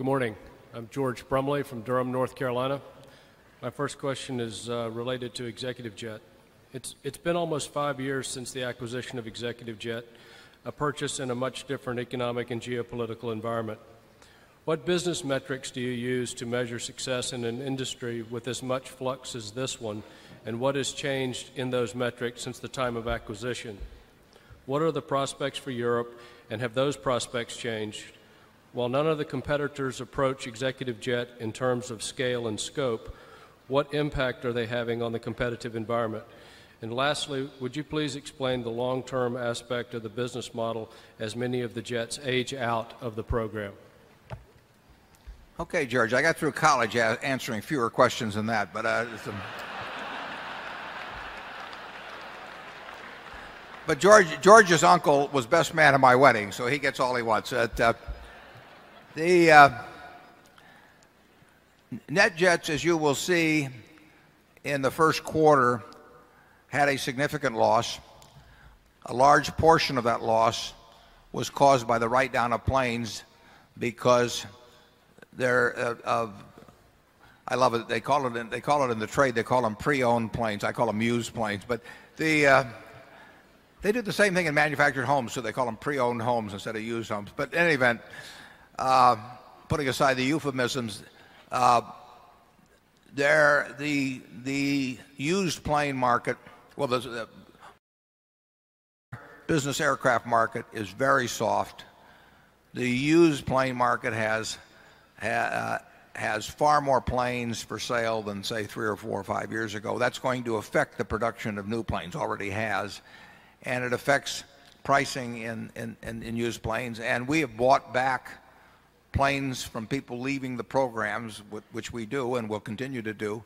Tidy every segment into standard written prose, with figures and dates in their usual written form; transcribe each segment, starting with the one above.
Good morning. I'm George Brumley from Durham, North Carolina. My first question is related to Executive Jet. It's been almost 5 years since the acquisition of Executive Jet, a purchase in a much different economic and geopolitical environment. What business metrics do you use to measure success in an industry with as much flux as this one, and what has changed in those metrics since the time of acquisition? What are the prospects for Europe, and have those prospects changed? While none of the competitors approach Executive Jet in terms of scale and scope, what impact are they having on the competitive environment? And lastly, would you please explain the long-term aspect of the business model as many of the jets age out of the program? Okay, George, I got through college answering fewer questions than that, but George's uncle was best man at my wedding, so he gets all he wants. The NetJets, as you will see in the first quarter, had a significant loss. A large portion of that loss was caused by the write-down of planes because they're I love it. They call it in the trade. They call them pre-owned planes. I call them used planes. But they do the same thing in manufactured homes, so they call them pre-owned homes instead of used homes. But in any event, putting aside the euphemisms, the used plane market, well, the business aircraft market is very soft. The used plane market has far more planes for sale than, say, 3 or 4 or 5 years ago. That's going to affect the production of new planes, already has, and it affects pricing in used planes. And we have bought back planes from people leaving the programs, which we do and will continue to do,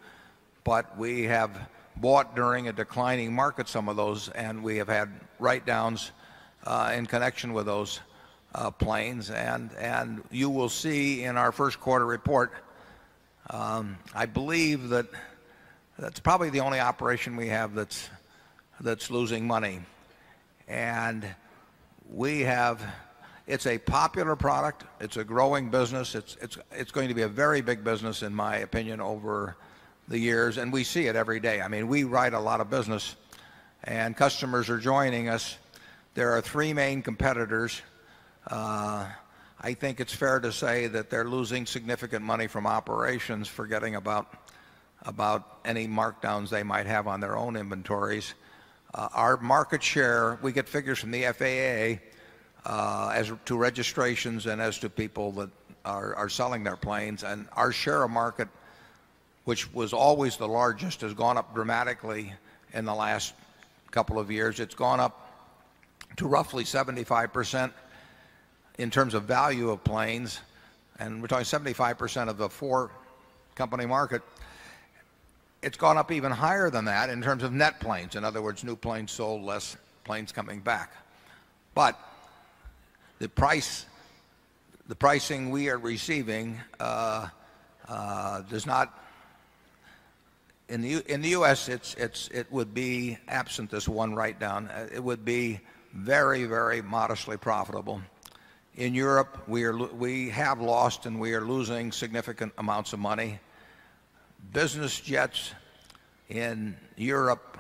but we have bought during a declining market some of those, and we have had write-downs in connection with those planes. And you will see in our first quarter report, I believe that's probably the only operation we have that's losing money. And it's a popular product. It's a growing business. It's going to be a very big business, in my opinion, over the years, and we see it every day. I mean, we write a lot of business, and customers are joining us. There are 3 main competitors. I think it's fair to say that they're losing significant money from operations, forgetting about any markdowns they might have on their own inventories. Our market share, we get figures from the FAA as to registrations and as to people that are selling their planes, and our share of market, which was always the largest, has gone up dramatically in the last couple of years. It's gone up to roughly 75% in terms of value of planes, and we're talking 75% of the 4-company market. It's gone up even higher than that in terms of net planes. In other words, new planes sold, less planes coming back. But the pricing we are receiving does not. In the U.S., it would be, absent this one write-down, it would be very, very modestly profitable. In Europe, we have lost and we are losing significant amounts of money. Business jets in Europe,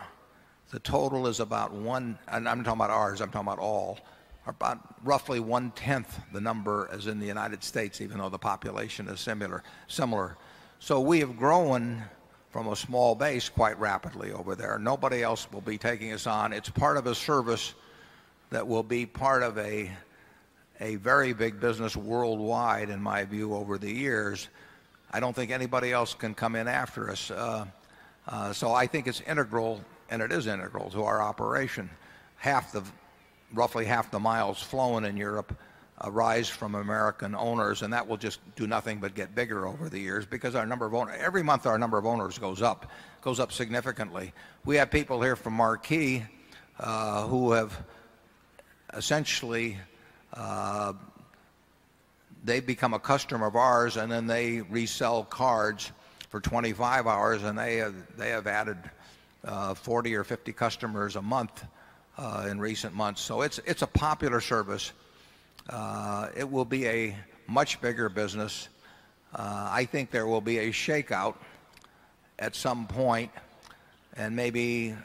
the total is about one, and I'm talking about ours, I'm talking about all, are about roughly 1/10 the number as in the United States, even though the population is similar. So we have grown from a small base quite rapidly over there. Nobody else will be taking us on. It's part of a service that will be part of a very big business worldwide, in my view, over the years. I don't think anybody else can come in after us. So I think it's integral, and it is integral to our operation. Roughly half the miles flown in Europe arise from American owners, and that will just do nothing but get bigger over the years because our number of owners, every month our number of owners goes up significantly. We have people here from Marquis who have essentially they've become a customer of ours, and then they resell cards for 25 hours, and they have added 40 or 50 customers a month in recent months. So it's a popular service. It will be a much bigger business. I think there will be a shakeout at some point, and maybe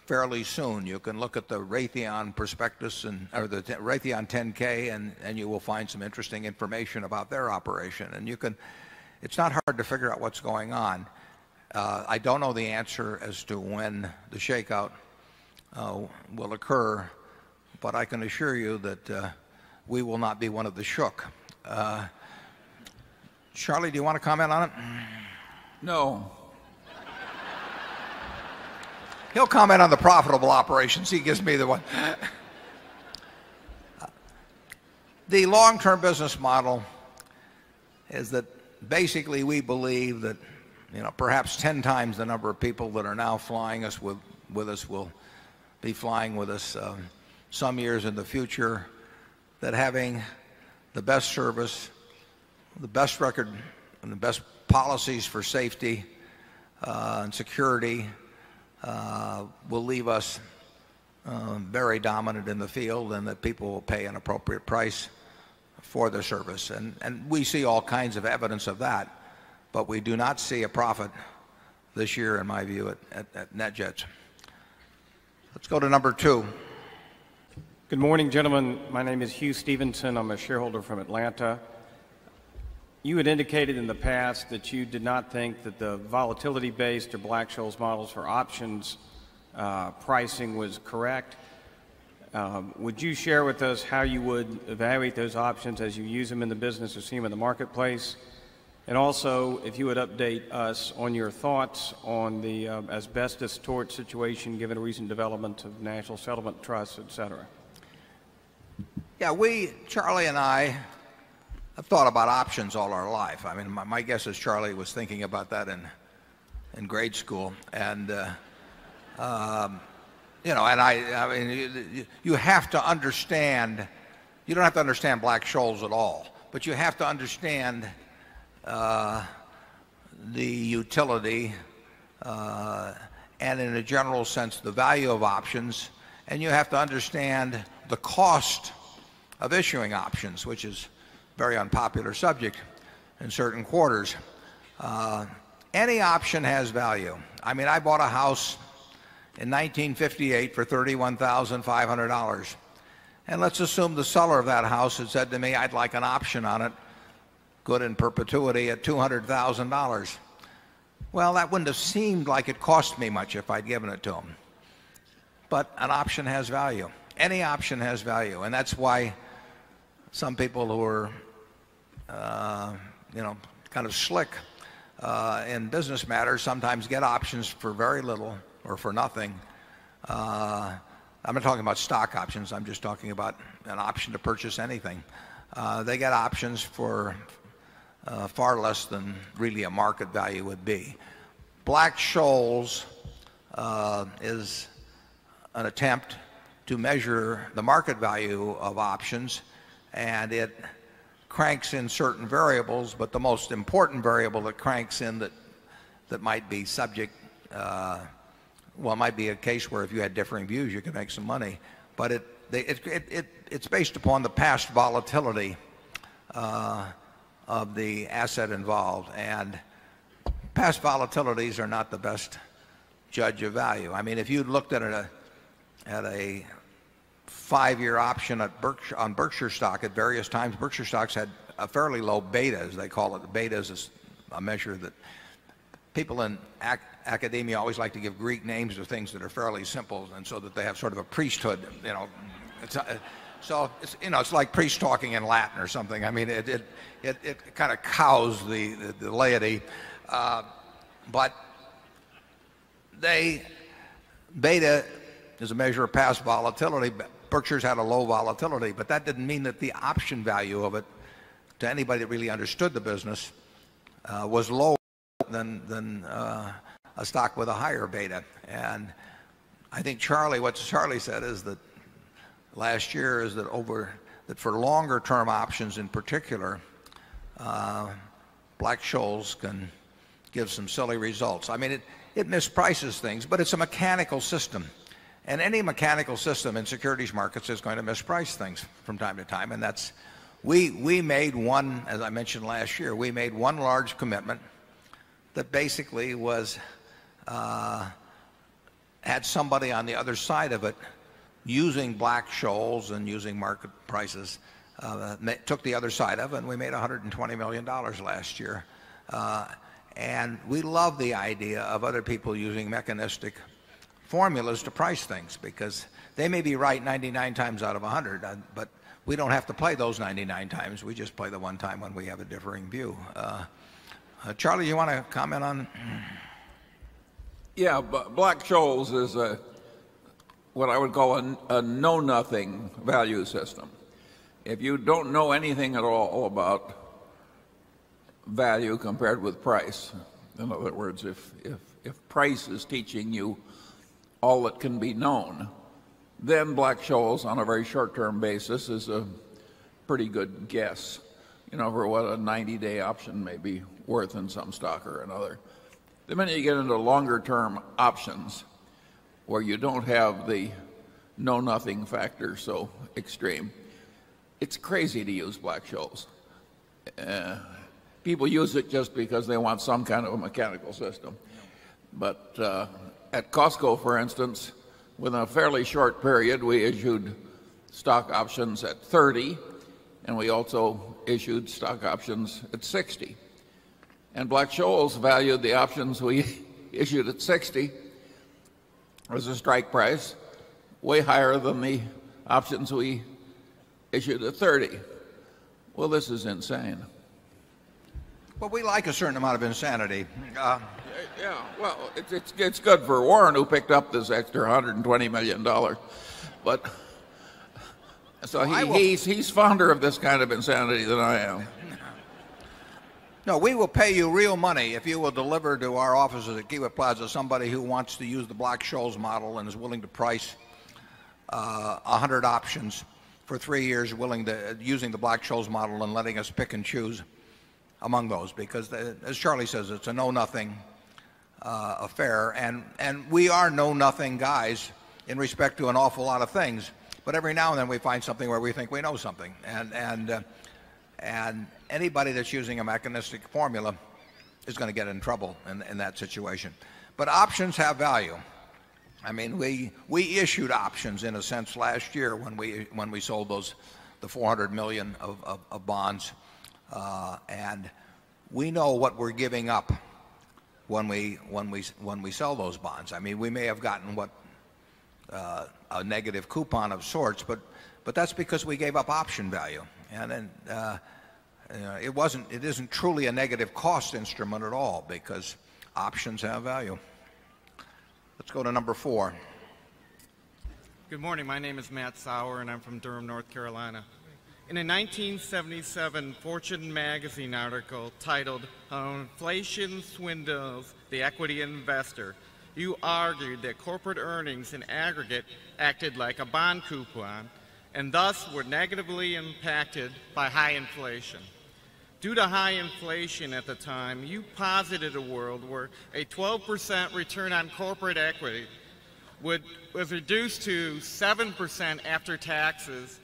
fairly soon. You can look at the Raytheon prospectus or the Raytheon 10K, and you will find some interesting information about their operation. And it's not hard to figure out what's going on. I don't know the answer as to when the shakeout will occur, but I can assure you that we will not be one of the shook. Charlie, do you want to comment on it? No. He'll comment on the profitable operations. He gives me the one. The long-term business model is that basically we believe that, perhaps 10 times the number of people that are now flying us with us will be flying with us some years in the future, that having the best service, the best record, and the best policies for safety and security will leave us very dominant in the field, and that people will pay an appropriate price for the service. And we see all kinds of evidence of that, but we do not see a profit this year, in my view, at NetJets. Let's go to number 2. Good morning, gentlemen. My name is Hugh Stevenson. I'm a shareholder from Atlanta. You had indicated in the past that you did not think that the volatility-based or Black-Scholes models for options pricing was correct. Would you share with us how you would evaluate those options as you use them in the business or see them in the marketplace? And also, if you would update us on your thoughts on the asbestos tort situation, given recent development of national settlement trusts, et cetera. Yeah, Charlie and I, have thought about options all our life. I mean, my guess is Charlie was thinking about that in grade school. And, and I mean, you have to understand, you don't have to understand Black-Scholes at all, but you have to understand the utility and in a general sense the value of options, and you have to understand the cost of issuing options, which is a very unpopular subject in certain quarters. Any option has value. I mean, I bought a house in 1958 for $31,500, and let's assume the seller of that house had said to me, I'd like an option on it, good in perpetuity, at $200,000. Well, that wouldn't have seemed like it cost me much if I'd given it to him. But an option has value. Any option has value, and that's why some people who are, kind of slick in business matters sometimes get options for very little or for nothing. I'm not talking about stock options. I'm just talking about an option to purchase anything. They get options for far less than really a market value would be. Black-Scholes is an attempt to measure the market value of options, and it cranks in certain variables, but the most important variable that cranks in that might be subject, well, it might be a case where if you had differing views you could make some money, but it's based upon the past volatility of the asset involved, and past volatilities are not the best judge of value. I mean, if you looked at a 5-year option on Berkshire stock at various times, Berkshire stocks had a fairly low beta, as they call it. Beta is a measure that people in academia always like to give Greek names to things that are fairly simple, and so that they have sort of a priesthood, so it's like priest talking in Latin or something. I mean, it kind of cows the laity, but beta is a measure of past volatility. Berkshire's had a low volatility, but that didn't mean that the option value of it to anybody that really understood the business was lower than a stock with a higher beta. And I think what Charlie said is that last year is that for longer term options in particular, Black-Scholes can give some silly results. I mean, it misprices things, but it's a mechanical system. And any mechanical system in securities markets is going to misprice things from time to time, and that's we made one, as I mentioned last year, we made one large commitment that basically was had somebody on the other side of it using Black-Scholes and using market prices, took the other side of it, and we made $120 million last year. And we love the idea of other people using mechanistic formulas to price things, because they may be right 99 times out of 100, but we don't have to play those 99 times. We just play the one time when we have a differing view. Charlie, you want to comment on? Yeah, Black-Scholes is what I would call a know-nothing value system. If you don't know anything at all about value compared with price, in other words, if price is teaching you all that can be known, then Black-Scholes on a very short-term basis is a pretty good guess, you know, for what a 90-day option may be worth in some stock or another. The minute you get into longer-term options where you don't have the know-nothing factor so extreme, it's crazy to use Black-Scholes. People use it just because they want some kind of a mechanical system. But at Costco, for instance, within a fairly short period, we issued stock options at 30, and we also issued stock options at 60. And Black-Scholes valued the options we issued at 60 as a strike price, way higher than the options we issued at 30. Well, this is insane. Well, we like a certain amount of insanity. Yeah, well, it's good for Warren, who picked up this extra $120 million. But so he's fonder of this kind of insanity than I am. No, we will pay you real money if you will deliver to our offices at Kiewit Plaza somebody who wants to use the Black-Scholes model and is willing to price 100 options for 3 years, using the Black-Scholes model and letting us pick and choose among those, because as Charlie says, it's a know-nothing affair, and we are know-nothing guys in respect to an awful lot of things, but every now and then we find something where we think we know something, and anybody that's using a mechanistic formula is going to get in trouble in that situation. But options have value. I mean, we issued options in a sense last year when we sold the 400 million of bonds, and we know what we're giving up when we sell those bonds. I mean, we may have gotten a negative coupon of sorts, but that's because we gave up option value, and then it isn't truly a negative cost instrument at all, because options have value. Let's go to number 4. Good morning. My name is Matt Sauer, and I'm from Durham, North Carolina. In a 1977 Fortune magazine article titled "How Inflation Swindles the Equity Investor," you argued that corporate earnings in aggregate acted like a bond coupon and thus were negatively impacted by high inflation. Due to high inflation at the time, you posited a world where a 12% return on corporate equity was reduced to 7% after taxes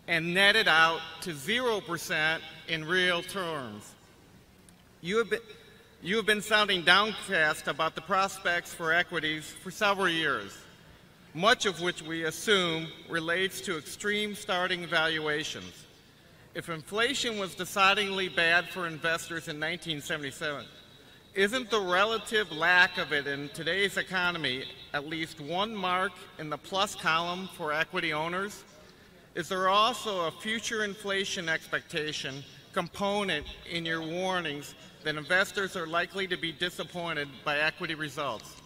and netted out to 0% in real terms. You have been sounding downcast about the prospects for equities for several years, much of which we assume relates to extreme starting valuations. If inflation was decidedly bad for investors in 1977, isn't the relative lack of it in today's economy at least one mark in the plus column for equity owners? Is there also a future inflation expectation component in your warnings that investors are likely to be disappointed by equity results?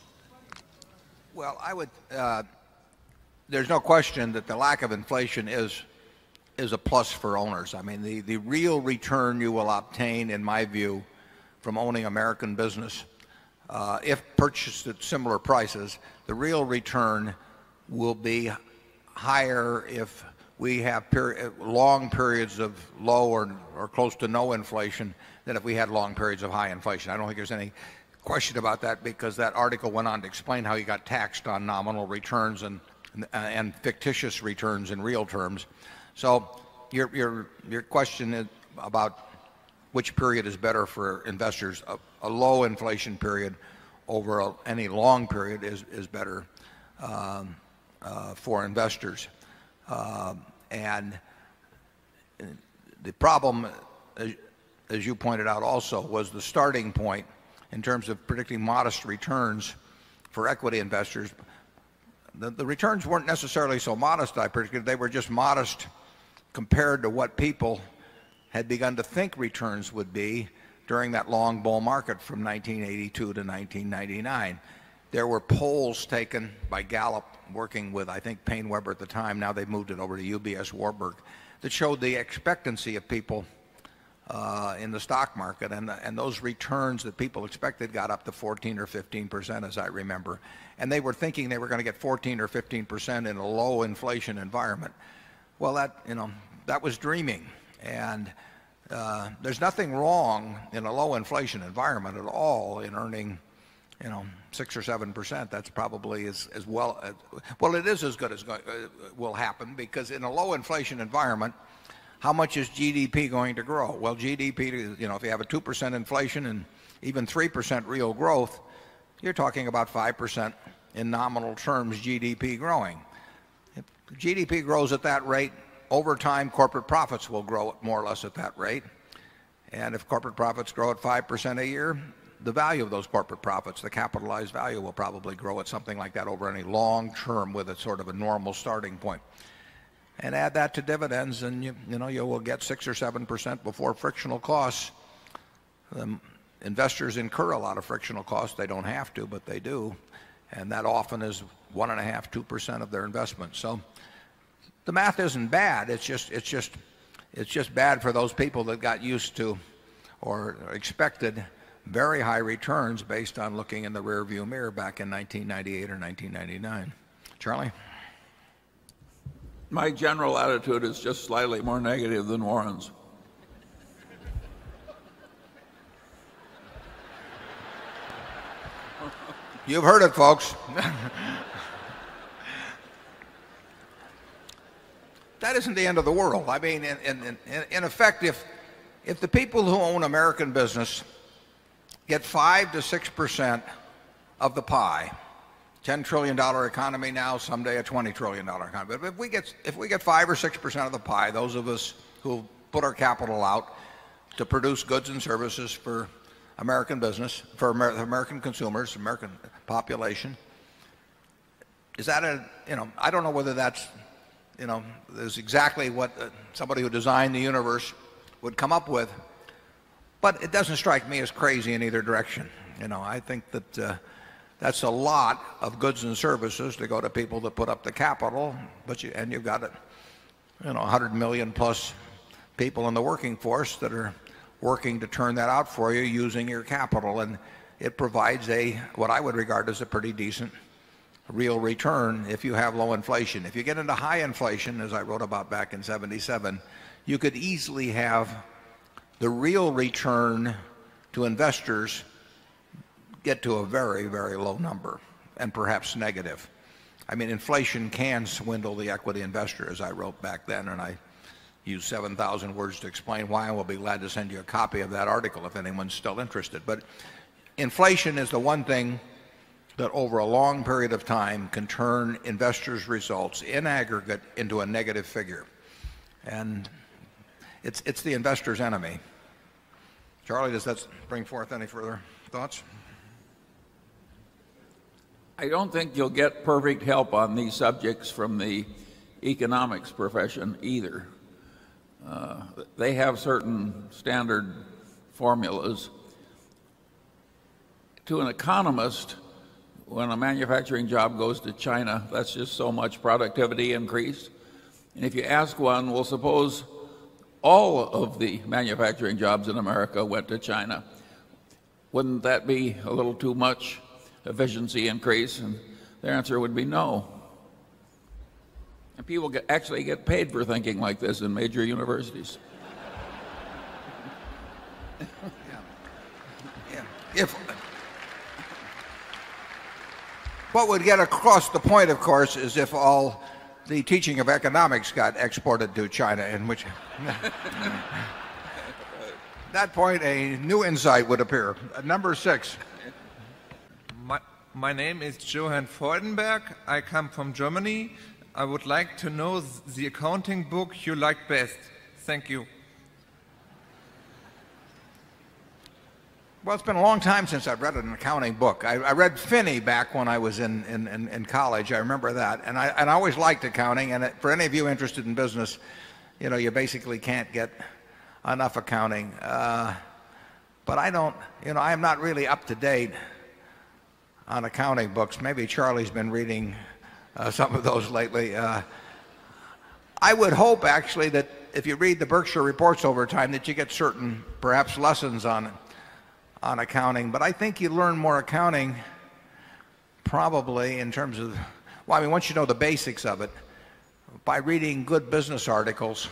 Well, there's no question that the lack of inflation is a plus for owners. I mean, the real return you will obtain, in my view, from owning American business, if purchased at similar prices, the real return will be higher if we have long periods of low or close to no inflation than if we had long periods of high inflation. I don't think there's any question about that, because that article went on to explain how you got taxed on nominal returns and fictitious returns in real terms. So your question is about which period is better for investors. A low inflation period over any long period is better for investors. And the problem, as you pointed out also, was the starting point in terms of predicting modest returns for equity investors. The returns weren't necessarily so modest, I predicted. They were just modest compared to what people had begun to think returns would be during that long bull market from 1982 to 1999. There were polls taken by Gallup, working with, I think, Payne Weber at the time. Now they've moved it over to UBS Warburg, that showed the expectancy of people in the stock market, and those returns that people expected got up to 14 or 15%, as I remember. And they were thinking they were going to get 14 or 15% in a low inflation environment. Well, that was dreaming. And there's nothing wrong in a low inflation environment at all in earning 6 or 7%. That's probably as well it is as good as will happen, because in a low inflation environment, how much is GDP going to grow? Well, GDP, if you have a 2% inflation and even 3% real growth, you're talking about 5% in nominal terms GDP growing. If GDP grows at that rate, over time corporate profits will grow more or less at that rate. And if corporate profits grow at 5% a year, the value of those corporate profits, the capitalized value, will probably grow at something like that over any long term with a sort of a normal starting point. And add that to dividends, and you will get 6 or 7% before frictional costs. Investors incur a lot of frictional costs. They don't have to, but they do, and that often is 1.5%, 2% of their investment. So the math isn't bad. It's just bad for those people that got used to or expected very high returns based on looking in the rearview mirror back in 1998 or 1999. Charlie? My general attitude is just slightly more negative than Warren's. You've heard it, folks. That isn't the end of the world. I mean, in effect, if the people who own American business get 5 to 6% of the pie, $10 trillion economy now, someday a $20 trillion economy. But if we get 5 or 6% of the pie, those of us who put our capital out to produce goods and services for American business, for American consumers, American population, is that I don't know whether that's, is exactly what somebody who designed the universe would come up with, but it doesn't strike me as crazy in either direction. I think that that's a lot of goods and services to go to people that put up the capital, and you've got 100 million plus people in the working force that are working to turn that out for you using your capital, and it provides what I would regard as a pretty decent real return if you have low inflation. If you get into high inflation, as I wrote about back in '77, you could easily have the real return to investors get to a very, very low number, and perhaps negative. I mean, inflation can swindle the equity investor, as I wrote back then, and I used 7,000 words to explain why, and we'll be glad to send you a copy of that article if anyone's still interested. But inflation is the one thing that over a long period of time can turn investors' results in aggregate into a negative figure. And it's the investor's enemy. Charlie, does that bring forth any further thoughts? I don't think you'll get perfect help on these subjects from the economics profession either. They have certain standard formulas. To an economist, when a manufacturing job goes to China, that's just so much productivity increase. And if you ask one, well, suppose all of the manufacturing jobs in America went to China, wouldn't that be a little too much efficiency increase? And their answer would be no. And people actually get paid for thinking like this in major universities. What would get across the point, of course, is if all the teaching of economics got exported to China, in which at that point a new insight would appear. Number 6. My name is Johann Freudenberg. I come from Germany. I would like to know the accounting book you like best. Thank you. Well, it's been a long time since I've read an accounting book. I read Finney back when I was in college. I remember that. And I always liked accounting. And for any of you interested in business, you know, you basically can't get enough accounting. But I don't, you know, I am not really up to date on accounting books. Maybe Charlie's been reading some of those lately. I would hope, actually, that if you read the Berkshire reports over time, that you get certain, perhaps, lessons on accounting. But I think you learn more accounting probably in terms of, well, I mean, once you know the basics of it, by reading good business articles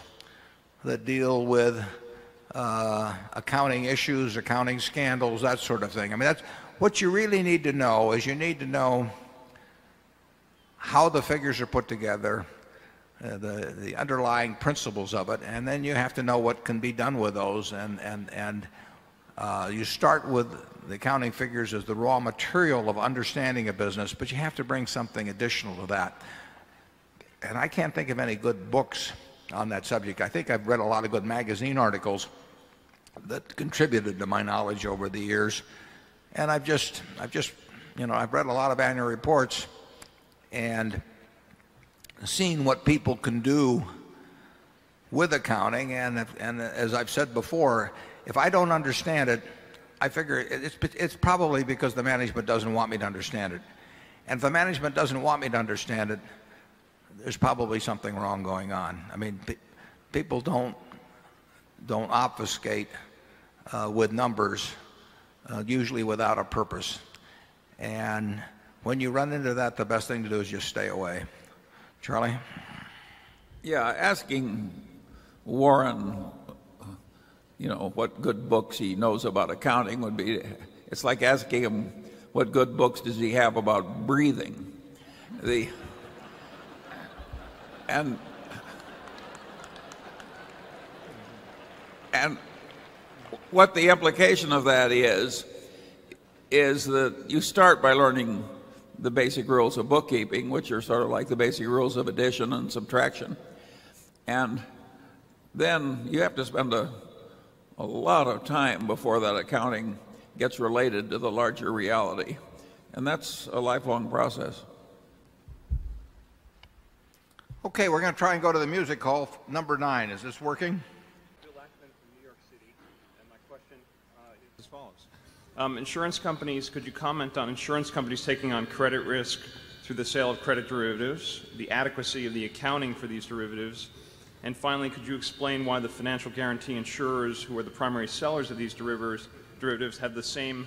that deal with accounting issues, accounting scandals, that sort of thing. I mean, that's what you really need to know. Is you need to know how the figures are put together, the underlying principles of it, and then you have to know what can be done with those. And you start with the accounting figures as the raw material of understanding a business, but you have to bring something additional to that. And I can't think of any good books on that subject. I think I've read a lot of good magazine articles that contributed to my knowledge over the years. And I've just, you know, I've read a lot of annual reports and seen what people can do with accounting. And as I've said before, if I don't understand it, I figure it's probably because the management doesn't want me to understand it. And if the management doesn't want me to understand it, there's probably something wrong going on. I mean, people don't obfuscate with numbers, usually without a purpose. And when you run into that, the best thing to do is just stay away. Charlie? Yeah, asking Warren, you know, what good books he knows about accounting would be, it's like asking him what good books does he have about breathing. And what the implication of that is that you start by learning the basic rules of bookkeeping, which are sort of like the basic rules of addition and subtraction. And then you have to spend a lot of time before that accounting gets related to the larger reality. And that's a lifelong process. Okay, we're going to try and go to the music hall. Number 9. Is this working? Bill Ackman from New York City, and my question is as follows. Insurance companies, could you comment on insurance companies taking on credit risk through the sale of credit derivatives, the adequacy of the accounting for these derivatives, and finally, could you explain why the financial guarantee insurers, who are the primary sellers of these derivatives have the same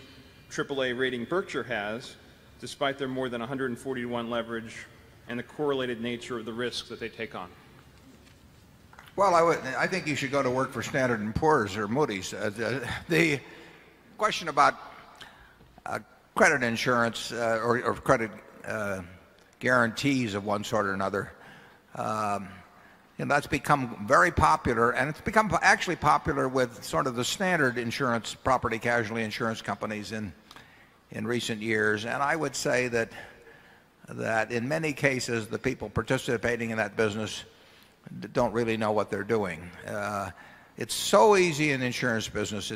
AAA rating Berkshire has, despite their more than 140 to 1 leverage and the correlated nature of the risks that they take on? Well, I think you should go to work for Standard & Poor's or Moody's. The question about credit insurance or credit guarantees of one sort or another, you know, that's become very popular, and it's become actually popular with sort of the standard insurance, property casualty insurance companies in recent years. And I would say that in many cases the people participating in that business don't really know what they're doing. It's so easy in the insurance business.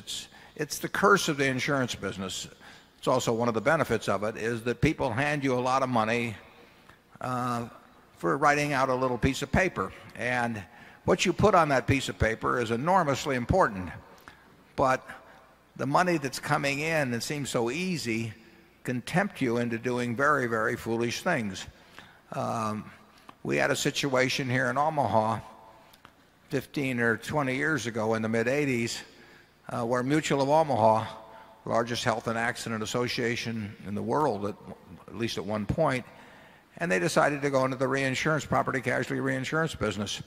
It's the curse of the insurance business. It's also one of the benefits of it is that people hand you a lot of money for writing out a little piece of paper. And what you put on that piece of paper is enormously important. But the money that's coming in that seems so easy can tempt you into doing very, very foolish things. We had a situation here in Omaha 15 or 20 years ago in the mid-'80s where Mutual of Omaha, largest health and accident association in the world at least at one point, and they decided to go into the reinsurance, property casualty reinsurance business.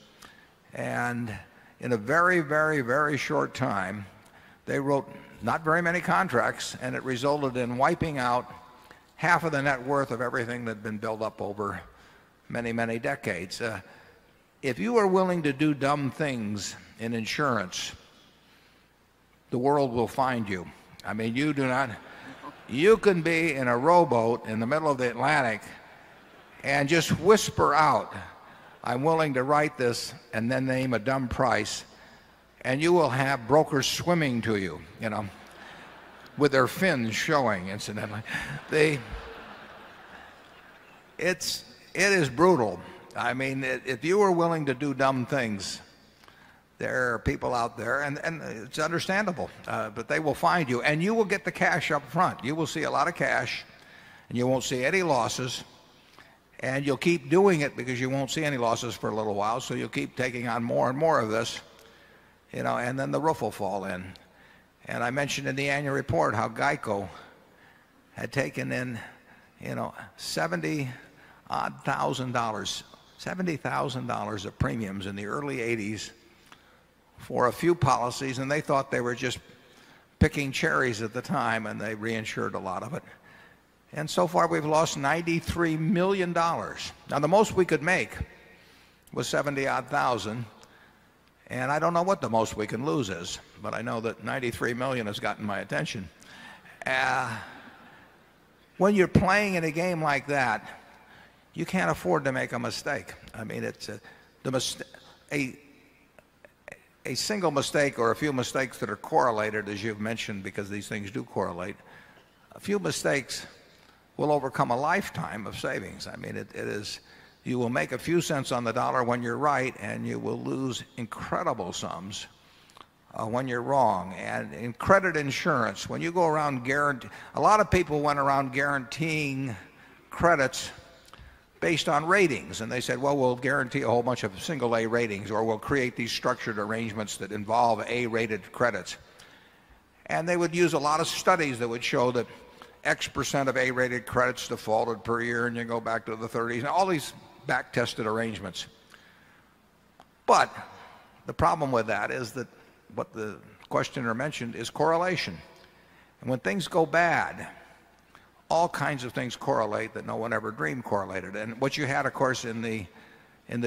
And in a very, very, very short time, they wrote not very many contracts, and it resulted in wiping out half of the net worth of everything that had been built up over many, many decades. If you are willing to do dumb things in insurance, the world will find you. I mean, you can be in a rowboat in the middle of the Atlantic and just whisper out, I'm willing to write this, and then name a dumb price, and you will have brokers swimming to you, with their fins showing, incidentally. It is brutal. I mean, if you are willing to do dumb things, there are people out there, and it's understandable, but they will find you, and you will get the cash up front. You will see a lot of cash, and you won't see any losses, and you'll keep doing it because you won't see any losses for a little while, so you'll keep taking on more and more of this, and then the roof will fall in. And I mentioned in the annual report how GEICO had taken in, $70,000 of premiums in the early 80s for a few policies, and they thought they were just picking cherries at the time, and they reinsured a lot of it. And so far we've lost $93 million. Now the most we could make was 70-odd thousand, and I don't know what the most we can lose is, but I know that 93 million has gotten my attention. When you're playing in a game like that, you can't afford to make a mistake. I mean, it's a single mistake or a few mistakes that are correlated, as you've mentioned, because these things do correlate. A few mistakes will overcome a lifetime of savings. I mean, you will make a few cents on the dollar when you're right, and you will lose incredible sums when you're wrong. And in credit insurance, when you go around a lot of people went around guaranteeing credits based on ratings, and they said, well, we'll guarantee a whole bunch of single A ratings, or we'll create these structured arrangements that involve A-rated credits. And they would use a lot of studies that would show that X% of A-rated credits defaulted per year, and you go back to the 30s, and all these back-tested arrangements. But the problem with that is that what the questioner mentioned is correlation. And when things go bad, all kinds of things correlate that no one ever dreamed correlated. And what you had, of course, in the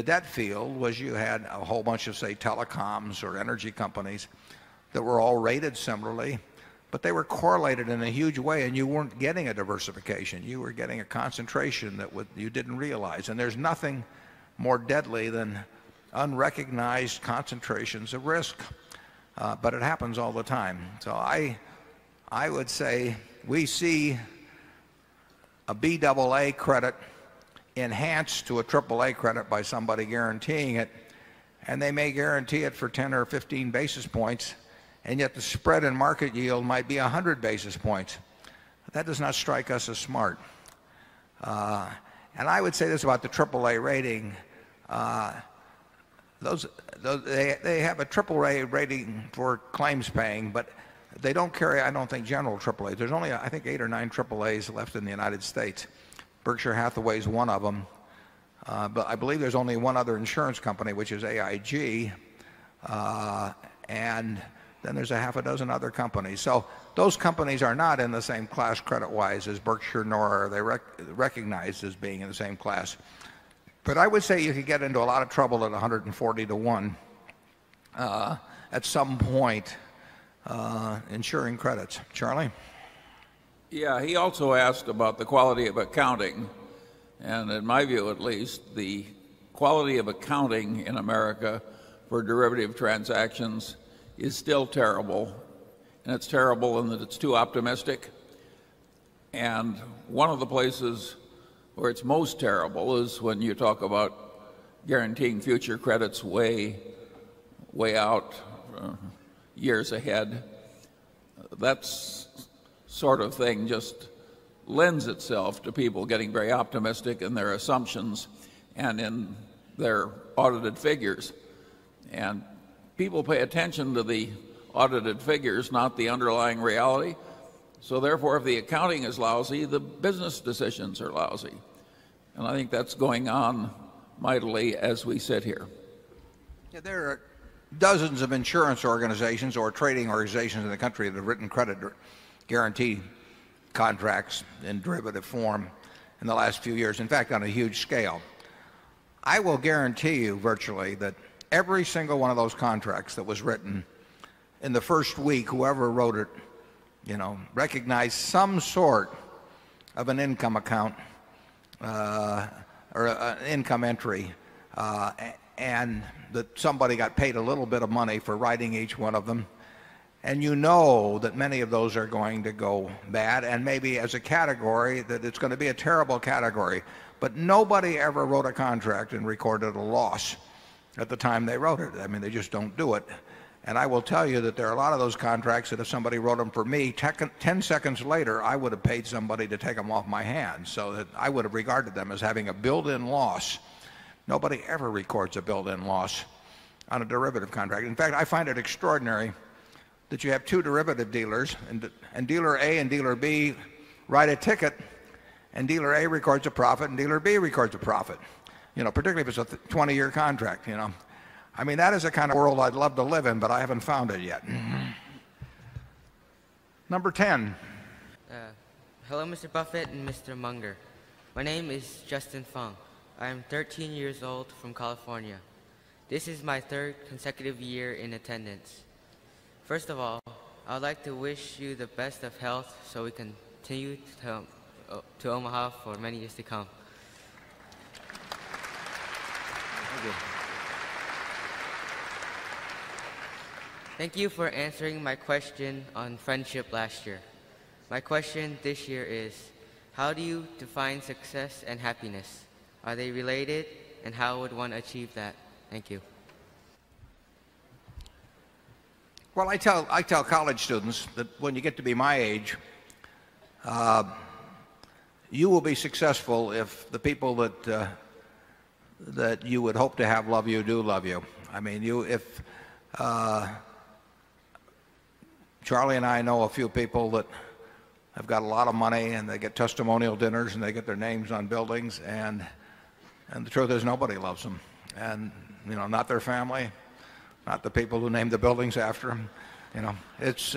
debt field was you had a whole bunch of, say, telecoms or energy companies that were all rated similarly, but they were correlated in a huge way, and you weren't getting a diversification. You were getting a concentration that you didn't realize. And there's nothing more deadly than unrecognized concentrations of risk. But it happens all the time. So I would say we see a BAA credit enhanced to a AAA credit by somebody guaranteeing it, and they may guarantee it for 10 or 15 basis points, and yet the spread in market yield might be 100 basis points. That does not strike us as smart. And I would say this about the AAA rating. They have a AAA rating for claims paying, but they don't carry, I don't think, general AAA. There's only, I think, 8 or 9 AAAs left in the United States. Berkshire Hathaway is one of them. But I believe there's only one other insurance company, which is AIG. And then there's a half a dozen other companies. So those companies are not in the same class credit-wise as Berkshire, nor are they recognized as being in the same class. But I would say you could get into a lot of trouble at 140 to 1 at some point insuring credits. Charlie? Yeah, he also asked about the quality of accounting. And in my view, at least, the quality of accounting in America for derivative transactions is still terrible. And it's terrible in that it's too optimistic. And one of the places where it's most terrible is when you talk about guaranteeing future credits way out, years ahead. That sort of thing just lends itself to people getting very optimistic in their assumptions and in their audited figures. And people pay attention to the audited figures, not the underlying reality. So therefore, if the accounting is lousy, the business decisions are lousy. And I think that's going on mightily as we sit here. Yeah, there are dozens of insurance organizations or trading organizations in the country that have written credit guarantee contracts in derivative form in the last few years, in fact, on a huge scale. I will guarantee you virtually that every single one of those contracts that was written in the first week, whoever wrote it, recognized some sort of an income account or an income entry, and that somebody got paid a little bit of money for writing each one of them. And you know that many of those are going to go bad, and maybe as a category that it's going to be a terrible category. But nobody ever wrote a contract and recorded a loss at the time they wrote it. I mean, they just don't do it. And I will tell you that there are a lot of those contracts that if somebody wrote them for me, 10 seconds later, I would have paid somebody to take them off my hands, so that I would have regarded them as having a built-in loss. Nobody ever records a built-in loss on a derivative contract. In fact, I find it extraordinary that you have two derivative dealers, and dealer A and dealer B write a ticket, and dealer A records a profit and dealer B records a profit. Particularly if it's a 20-year contract. I mean, that is the kind of world I'd love to live in, but I haven't found it yet. Number 10. Hello, Mr. Buffett and Mr. Munger. My name is Justin Fung. I am 13 years old from California. This is my third consecutive year in attendance. First of all, I would like to wish you the best of health so we continue to Omaha for many years to come. Thank you. Thank you for answering my question on friendship last year. My question this year is, how do you define success and happiness? Are they related, and how would one achieve that? Thank you. Well, I tell college students that when you get to be my age, you will be successful if the people that you would hope to have love you do love you. I mean, if Charlie and I know a few people that have got a lot of money, and they get testimonial dinners, and they get their names on buildings, and the truth is nobody loves them. And not their family, not the people who named the buildings after them. It's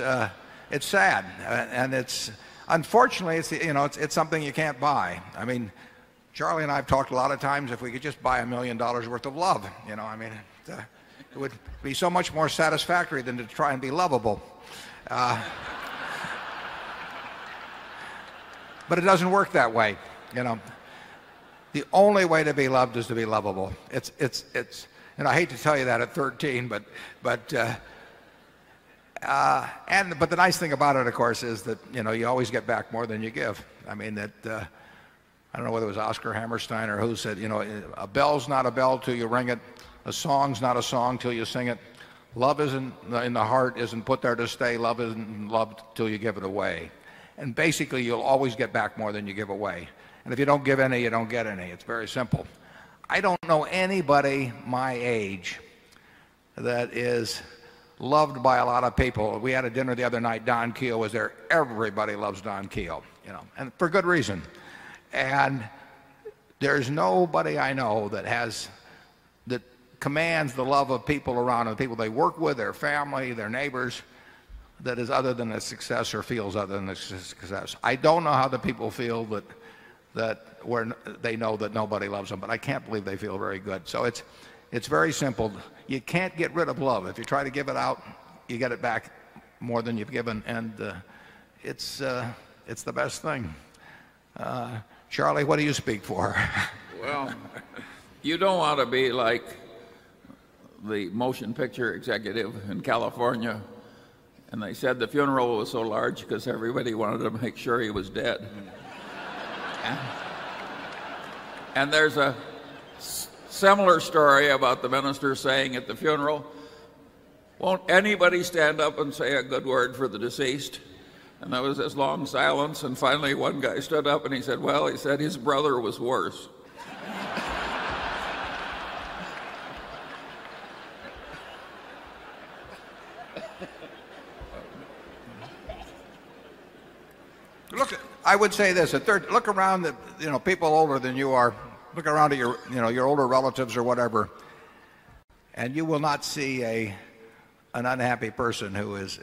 sad, and it's unfortunately it's something you can't buy. I mean, Charlie and I have talked a lot of times if we could just buy $1 million worth of love. I mean, it would be so much more satisfactory than to try and be lovable. But it doesn't work that way. The only way to be loved is to be lovable. It's and I hate to tell you that at 13, but the nice thing about it, of course, is that you always get back more than you give. I mean that I don't know whether it was Oscar Hammerstein or who said, a bell's not a bell till you ring it, a song's not a song till you sing it. Love isn't in the heart, isn't put there to stay. Love isn't loved till you give it away. And basically, you'll always get back more than you give away. And if you don't give any, you don't get any. It's very simple. I don't know anybody my age that is loved by a lot of people. We had a dinner the other night. Don Keogh was there. Everybody loves Don Keogh, and for good reason. And there's nobody I know that commands the love of people around them, the people they work with, their family, their neighbors, that is other than a success or feels other than a success. I don't know how the people feel where they know that nobody loves them, but I can't believe they feel very good. So it's very simple. You can't get rid of love. If you try to give it out, you get it back more than you've given, and it's the best thing. Charlie, what do you speak for? Well, you don't want to be like the motion picture executive in California, and they said the funeral was so large because everybody wanted to make sure he was dead. And there's a similar story about the minister saying at the funeral, "Won't anybody stand up and say a good word for the deceased?" And there was this long silence, and finally one guy stood up and he said, "Well," he said, "his brother was worse." I would say this: look around at people older than you are. Look around at your older relatives or whatever, and you will not see an unhappy person who is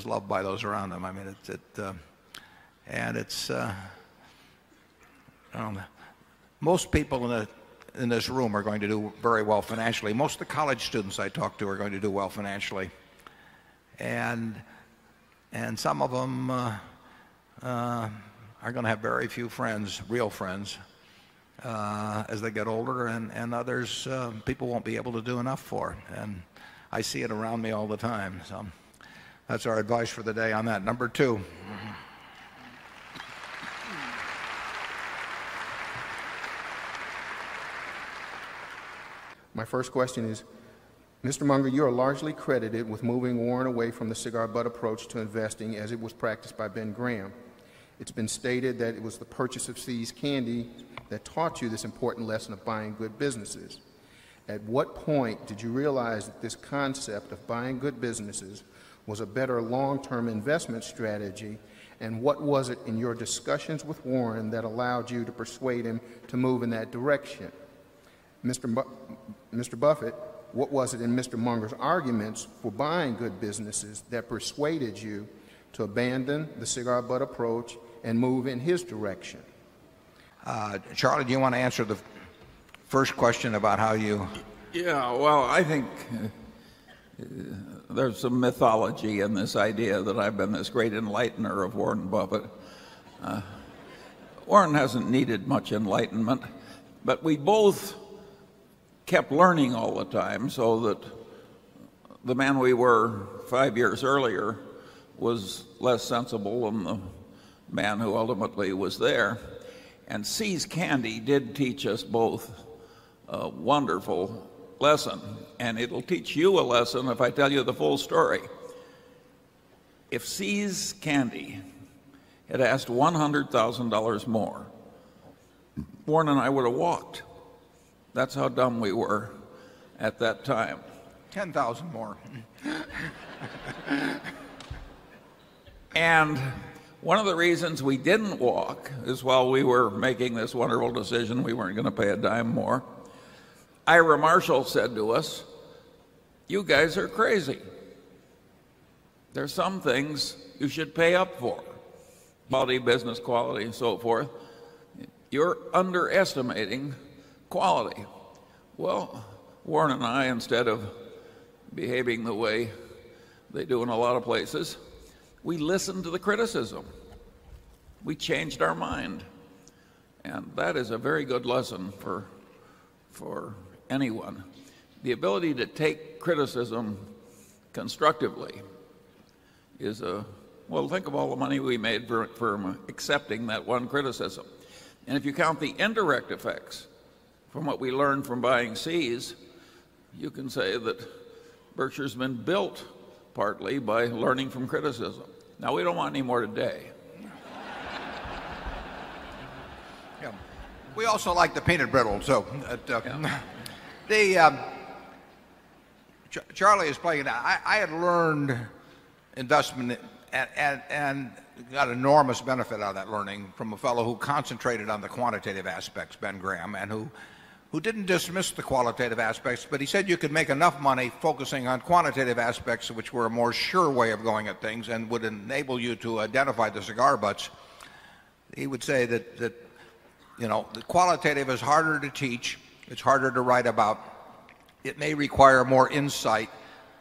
loved by those around them. I mean, most people in this room are going to do very well financially. Most of the college students I talk to are going to do well financially. And some of them are going to have very few friends, real friends, as they get older, and others people won't be able to do enough for. And I see it around me all the time. So that's our advice for the day on that. Number two. My first question is, Mr. Munger, you are largely credited with moving Warren away from the cigar butt approach to investing as it was practiced by Ben Graham. It's been stated that it was the purchase of See's Candy that taught you this important lesson of buying good businesses. At what point did you realize that this concept of buying good businesses was a better long-term investment strategy, and what was it in your discussions with Warren that allowed you to persuade him to move in that direction? Mr. Buffett, what was it in Mr. Munger's arguments for buying good businesses that persuaded you to abandon the cigar butt approach and move in his direction? Charlie, do you want to answer the first question about how you... Yeah, well, I think there's some mythology in this idea that I've been this great enlightener of Warren Buffett. Warren hasn't needed much enlightenment, but we both kept learning all the time, so that the man we were 5 years earlier was less sensible than the man who ultimately was there. And See's Candy did teach us both a wonderful lesson, and it'll teach you a lesson if I tell you the full story. If See's Candy had asked $100,000 more, Warren and I would have walked. That's how dumb we were at that time. 10,000 more. And one of the reasons we didn't walk is while we were making this wonderful decision, we weren't going to pay a dime more. Ira Marshall said to us, "You guys are crazy. There's some things you should pay up for, quality, business quality, and so forth. You're underestimating quality." Well, Warren and I, instead of behaving the way they do in a lot of places, we listened to the criticism. We changed our mind. And that is a very good lesson for anyone. The ability to take criticism constructively is well, think of all the money we made for accepting that one criticism. And if you count the indirect effects from what we learned from buying See's, you can say that Berkshire's been built partly by learning from criticism. Now, we don't want any more today. Yeah. We also like the peanut brittle, so Charlie is playing it out. I had learned investment and got enormous benefit out of that learning from a fellow who concentrated on the quantitative aspects, Ben Graham, and who didn't dismiss the qualitative aspects, but he said you could make enough money focusing on quantitative aspects, which were a more sure way of going at things and would enable you to identify the cigar butts. He would say that the qualitative is harder to teach, it's harder to write about, it may require more insight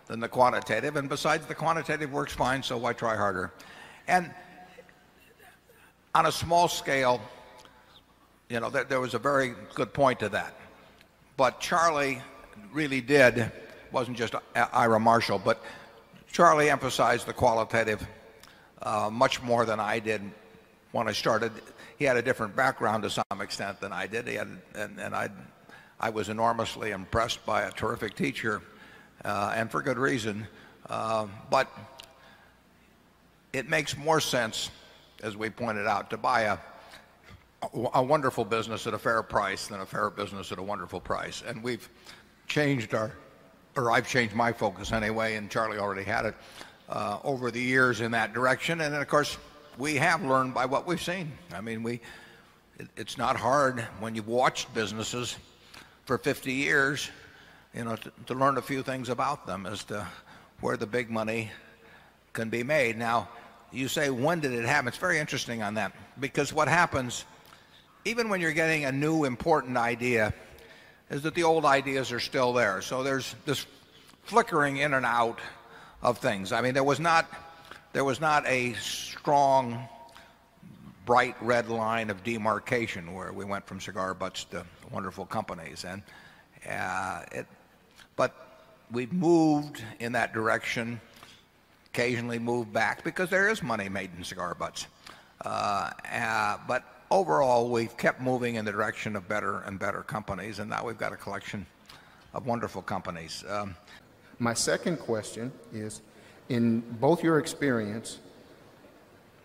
than the quantitative, and besides, the quantitative works fine, so why try harder? And on a small scale, there was a very good point to that. But Charlie really did, wasn't just Ira Marshall, but Charlie emphasized the qualitative much more than I did when I started. He had a different background to some extent than I did. I was enormously impressed by a terrific teacher, and for good reason. But it makes more sense, as we pointed out, to buy a wonderful business at a fair price than a fair business at a wonderful price. And we've changed I've changed my focus anyway, and Charlie already had it, over the years in that direction. And then, of course, we have learned by what we've seen. I mean, it's not hard when you've watched businesses for 50 years, to learn a few things about them as to where the big money can be made. Now, you say, when did it happen? It's very interesting on that, because what happens, even when you're getting a new important idea, is that the old ideas are still there. So there's this flickering in and out of things. I mean, there was not a strong, bright red line of demarcation where we went from cigar butts to wonderful companies. But we've moved in that direction, occasionally moved back because there is money made in cigar butts. But overall, we've kept moving in the direction of better and better companies, and now we've got a collection of wonderful companies. My second question is, in both your experience,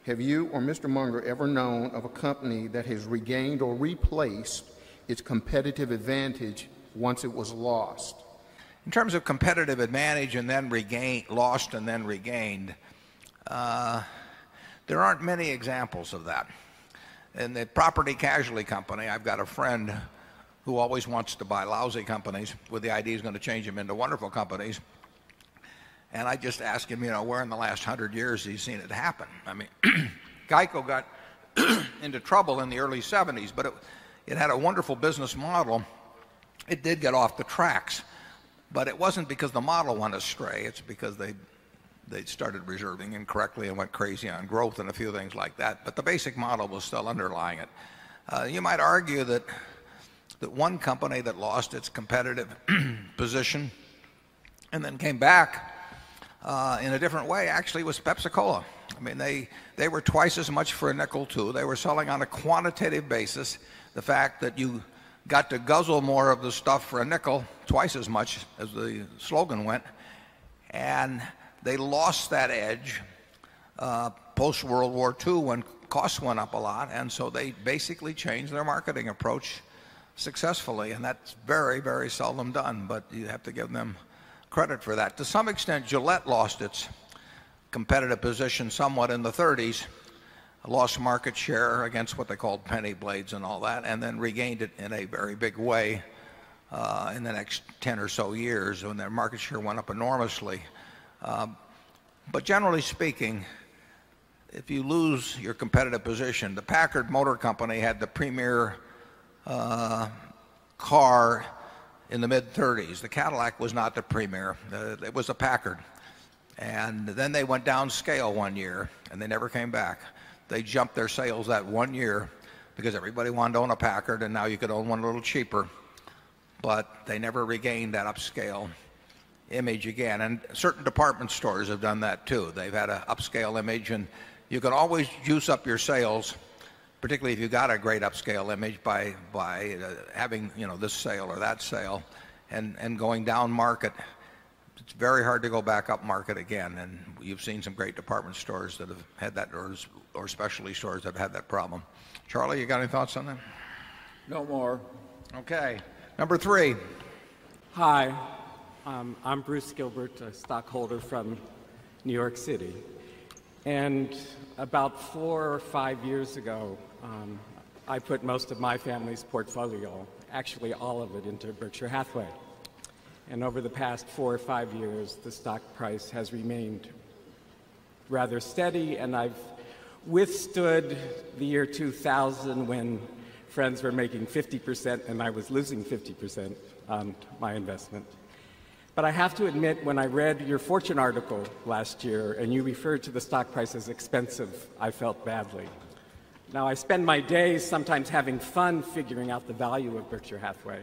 have you or Mr. Munger ever known of a company that has regained or replaced its competitive advantage once it was lost? In terms of competitive advantage and then lost and then regained, there aren't many examples of that. In the property casualty company, I've got a friend who always wants to buy lousy companies with the idea he's going to change them into wonderful companies. And I just ask him, where in the last 100 years he's seen it happen. I mean, Geico got into trouble in the early 70s, but it had a wonderful business model. It did get off the tracks, but it wasn't because the model went astray. It's because they started reserving incorrectly and went crazy on growth and a few things like that. But the basic model was still underlying it. You might argue that one company that lost its competitive position and then came back in a different way actually was Pepsi-Cola. I mean, they were twice as much for a nickel too. They were selling on a quantitative basis. The fact that you got to guzzle more of the stuff for a nickel, twice as much as the slogan went, and they lost that edge post-World War II when costs went up a lot, and so they basically changed their marketing approach successfully, and that's very, very seldom done, but you have to give them credit for that. To some extent, Gillette lost its competitive position somewhat in the 30s, lost market share against what they called penny blades and all that, and then regained it in a very big way in the next 10 or so years when their market share went up enormously. But generally speaking, if you lose your competitive position, the Packard Motor Company had the premier car in the mid-30s. The Cadillac was not the premier. It was a Packard. And then they went downscale one year, and they never came back. They jumped their sales that one year because everybody wanted to own a Packard, and now you could own one a little cheaper. But they never regained that upscale image again. And certain department stores have done that too. They've had an upscale image, and you can always juice up your sales, particularly if you've got a great upscale image, by having this sale or that sale and going down market. It's very hard to go back up market again, and you've seen some great department stores that have had that, or specialty stores that have had that problem. Charlie, you got any thoughts on that? No more. Okay. Number 3. Hi, I'm Bruce Gilbert, a stockholder from New York City. And about 4 or 5 years ago, I put most of my family's portfolio, actually all of it, into Berkshire Hathaway. And over the past 4 or 5 years, the stock price has remained rather steady, and I've withstood the year 2000 when friends were making 50% and I was losing 50% on my investment. But I have to admit, when I read your Fortune article last year and you referred to the stock price as expensive, I felt badly. Now, I spend my days sometimes having fun figuring out the value of Berkshire Hathaway.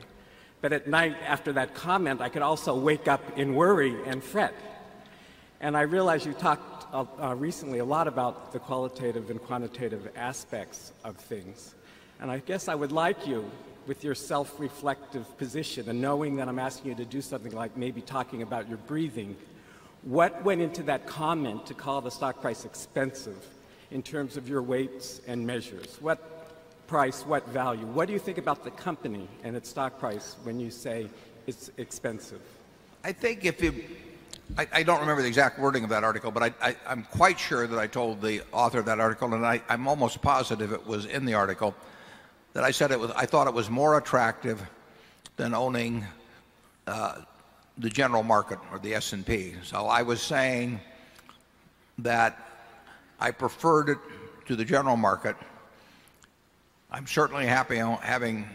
But at night, after that comment, I could also wake up in worry and fret. And I realize you talked recently a lot about the qualitative and quantitative aspects of things. And I guess I would like you, with your self-reflective position and knowing that I'm asking you to do something like maybe talking about your breathing, what went into that comment to call the stock price expensive in terms of your weights and measures? What price, what value? What do you think about the company and its stock price when you say it's expensive? I think I don't remember the exact wording of that article, but I'm quite sure that I told the author of that article, and I'm almost positive it was in the article, that I said I thought it was more attractive than owning the general market or the S&P. So I was saying that I preferred it to the general market. I'm certainly happy having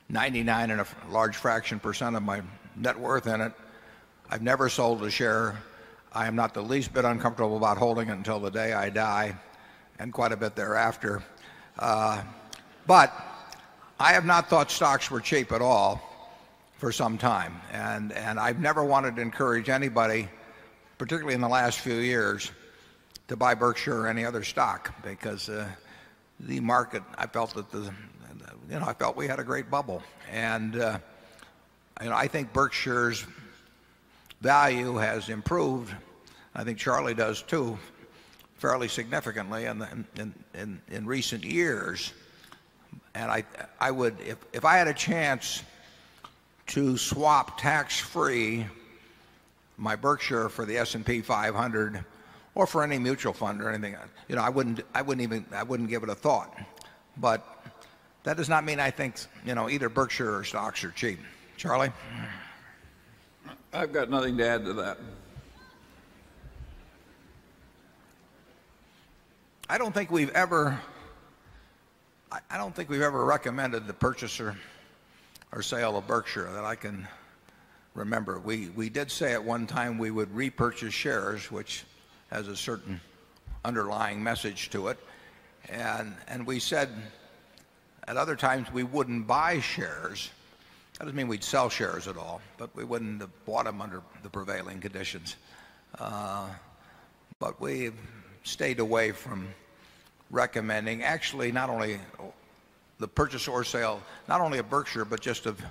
99 and a large fraction percent of my net worth in it. I've never sold a share. I am not the least bit uncomfortable about holding it until the day I die, and quite a bit thereafter. But I have not thought stocks were cheap at all for some time, and I've never wanted to encourage anybody, particularly in the last few years, to buy Berkshire or any other stock, because the market, I felt that I felt we had a great bubble, and I think Berkshire's value has improved. I think Charlie does too, fairly significantly in recent years. And I would, if I had a chance to swap tax-free my Berkshire for the S&P 500 or for any mutual fund or anything, I wouldn't give it a thought. But that does not mean I think, either Berkshire or stocks are cheap. Charlie? I've got nothing to add to that. I don't think we've ever recommended the purchase or sale of Berkshire that I can remember. We did say at one time we would repurchase shares, which has a certain underlying message to it. And we said at other times we wouldn't buy shares. That doesn't mean we'd sell shares at all, but we wouldn't have bought them under the prevailing conditions. But we've stayed away from recommending, actually, not only the purchase or sale, not only of Berkshire, but just of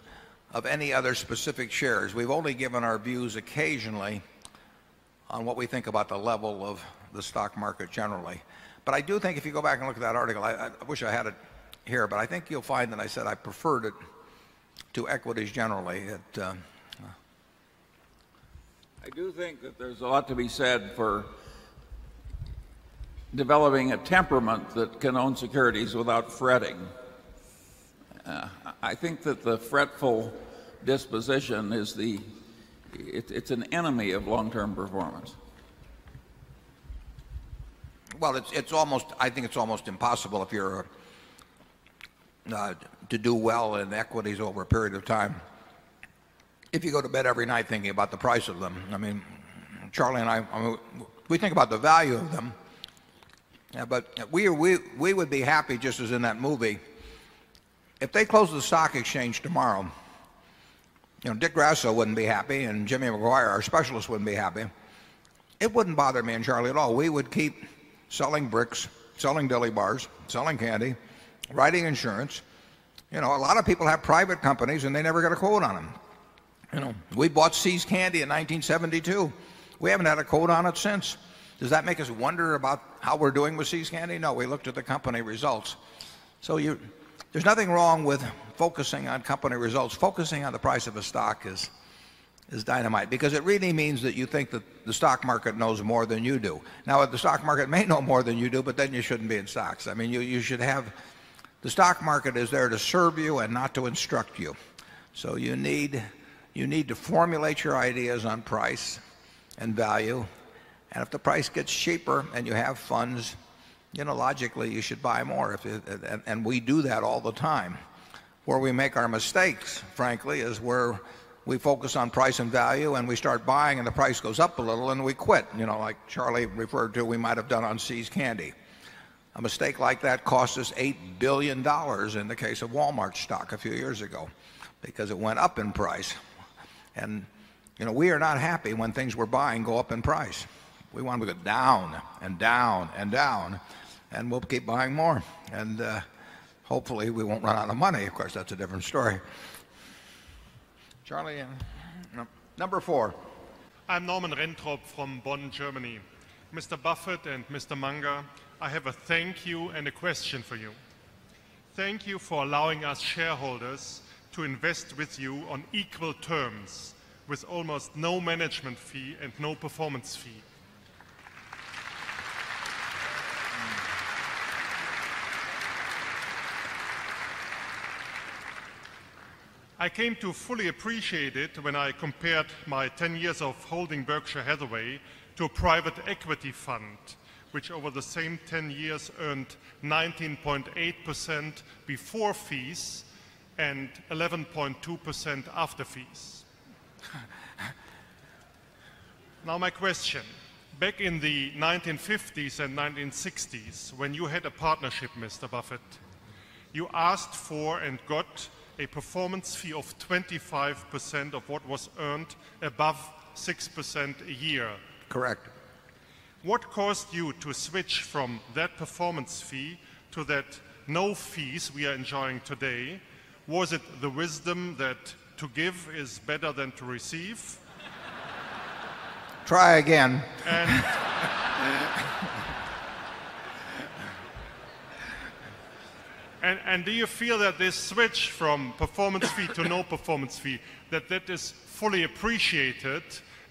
any other specific shares. We've only given our views occasionally on what we think about the level of the stock market generally. But I do think if you go back and look at that article, I wish I had it here, but I think you'll find that I said I preferred it to equities generally. I do think that there's a lot to be said for developing a temperament that can own securities without fretting. I think that the fretful disposition is it's an enemy of long-term performance. Well, I think it's almost impossible if you're to do well in equities over a period of time if you go to bed every night thinking about the price of them. I mean, Charlie and I we think about the value of them, but we would be happy, just as in that movie, if they closed the stock exchange tomorrow. Dick Grasso wouldn't be happy, and Jimmy McGuire, our specialist, wouldn't be happy. It wouldn't bother me and Charlie at all. We would keep selling bricks, selling deli bars, selling candy, writing insurance. A lot of people have private companies and they never get a quote on them. We bought See's Candy in 1972. We haven't had a quote on it since. Does that make us wonder about how we're doing with See's Candy? No, we looked at the company results. So there's nothing wrong with focusing on company results. Focusing on the price of a stock is dynamite, because it really means that you think that the stock market knows more than you do. Now, the stock market may know more than you do, but then you shouldn't be in stocks. I mean, you should have, the stock market is there to serve you and not to instruct you. So you need to formulate your ideas on price and value. And if the price gets cheaper and you have funds, logically you should buy more. And we do that all the time. Where we make our mistakes, frankly, is where we focus on price and value and we start buying and the price goes up a little and we quit. Like Charlie referred to, we might have done on See's Candy. A mistake like that cost us $8 billion in the case of Walmart stock a few years ago, because it went up in price. And we are not happy when things we're buying go up in price. We want them to go down and down and down, and we'll keep buying more. And hopefully we won't run out of money. Of course, that's a different story. Charlie, number 4. I'm Norman Rentrop from Bonn, Germany. Mr. Buffett and Mr. Munger, I have a thank you and a question for you. Thank you for allowing us shareholders to invest with you on equal terms, with almost no management fee and no performance fee. I came to fully appreciate it when I compared my 10 years of holding Berkshire Hathaway to a private equity fund, which over the same 10 years earned 19.8% before fees and 11.2% after fees. Now my question, back in the 1950s and 1960s, when you had a partnership, Mr. Buffett, you asked for and got a performance fee of 25% of what was earned above 6% a year. Correct. What caused you to switch from that performance fee to that no fees we are enjoying today? Was it the wisdom that to give is better than to receive? Try again. And do you feel that this switch from performance fee to no performance fee, that is fully appreciated,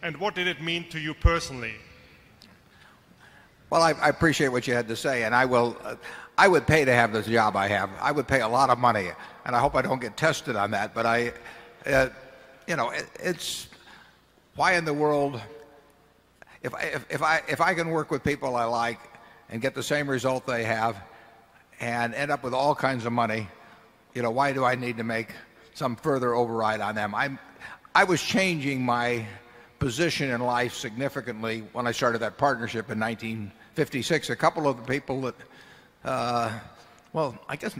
and what did it mean to you personally? Well, I appreciate what you had to say, and I would pay to have this job I have. I would pay a lot of money, and I hope I don't get tested on that, but it's why in the world, if I can work with people I like and get the same result they have and end up with all kinds of money, why do I need to make some further override on them? I was changing my position in life significantly when I started that partnership in 1956. A couple of the people that, well, I guess,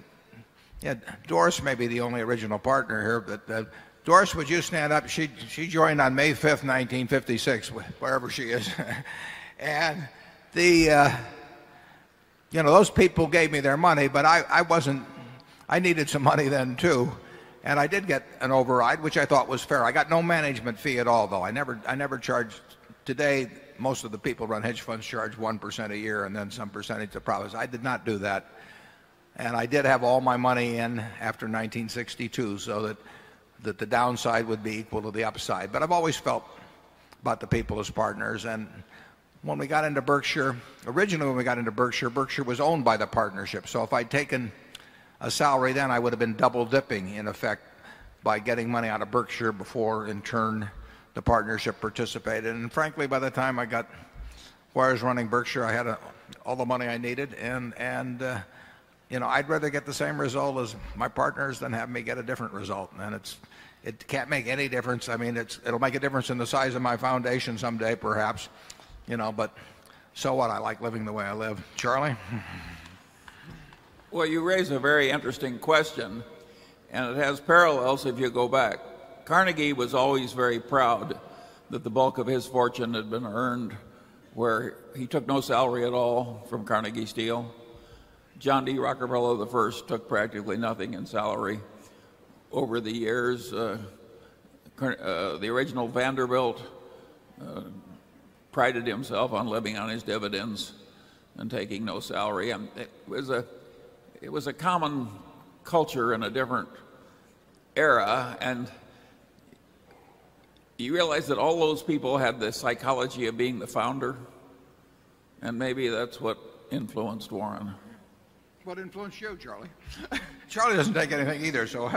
yeah, Doris may be the only original partner here, but Doris, would you stand up? She joined on May 5th, 1956, wherever she is. And those people gave me their money, but I needed some money then too. And I did get an override, which I thought was fair. I got no management fee at all, though. I never charged. Today, most of the people run hedge funds charge 1% a year and then some percentage of profits. I did not do that. And I did have all my money in after 1962, so that the downside would be equal to the upside. But I've always felt about the people as partners. And when we got into Berkshire, originally when we got into Berkshire, Berkshire was owned by the partnership. So if I'd taken a salary then, I would have been double dipping in effect by getting money out of Berkshire before in turn the partnership participated. And frankly, by the time I got where I was running Berkshire, I had all the money I needed, and I'd rather get the same result as my partners than have me get a different result. And it can't make any difference. I mean, it'll make a difference in the size of my foundation someday, perhaps, but so what? I like living the way I live. Charlie? Well, you raise a very interesting question, and it has parallels if you go back. Carnegie was always very proud that the bulk of his fortune had been earned where he took no salary at all from Carnegie Steel. John D. Rockefeller I took practically nothing in salary. Over the years, the original Vanderbilt prided himself on living on his dividends and taking no salary. And it was a common culture in a different era, and you realize that all those people had the psychology of being the founder, and maybe that's what influenced Warren. What influenced you, Charlie? Charlie doesn't take anything either, so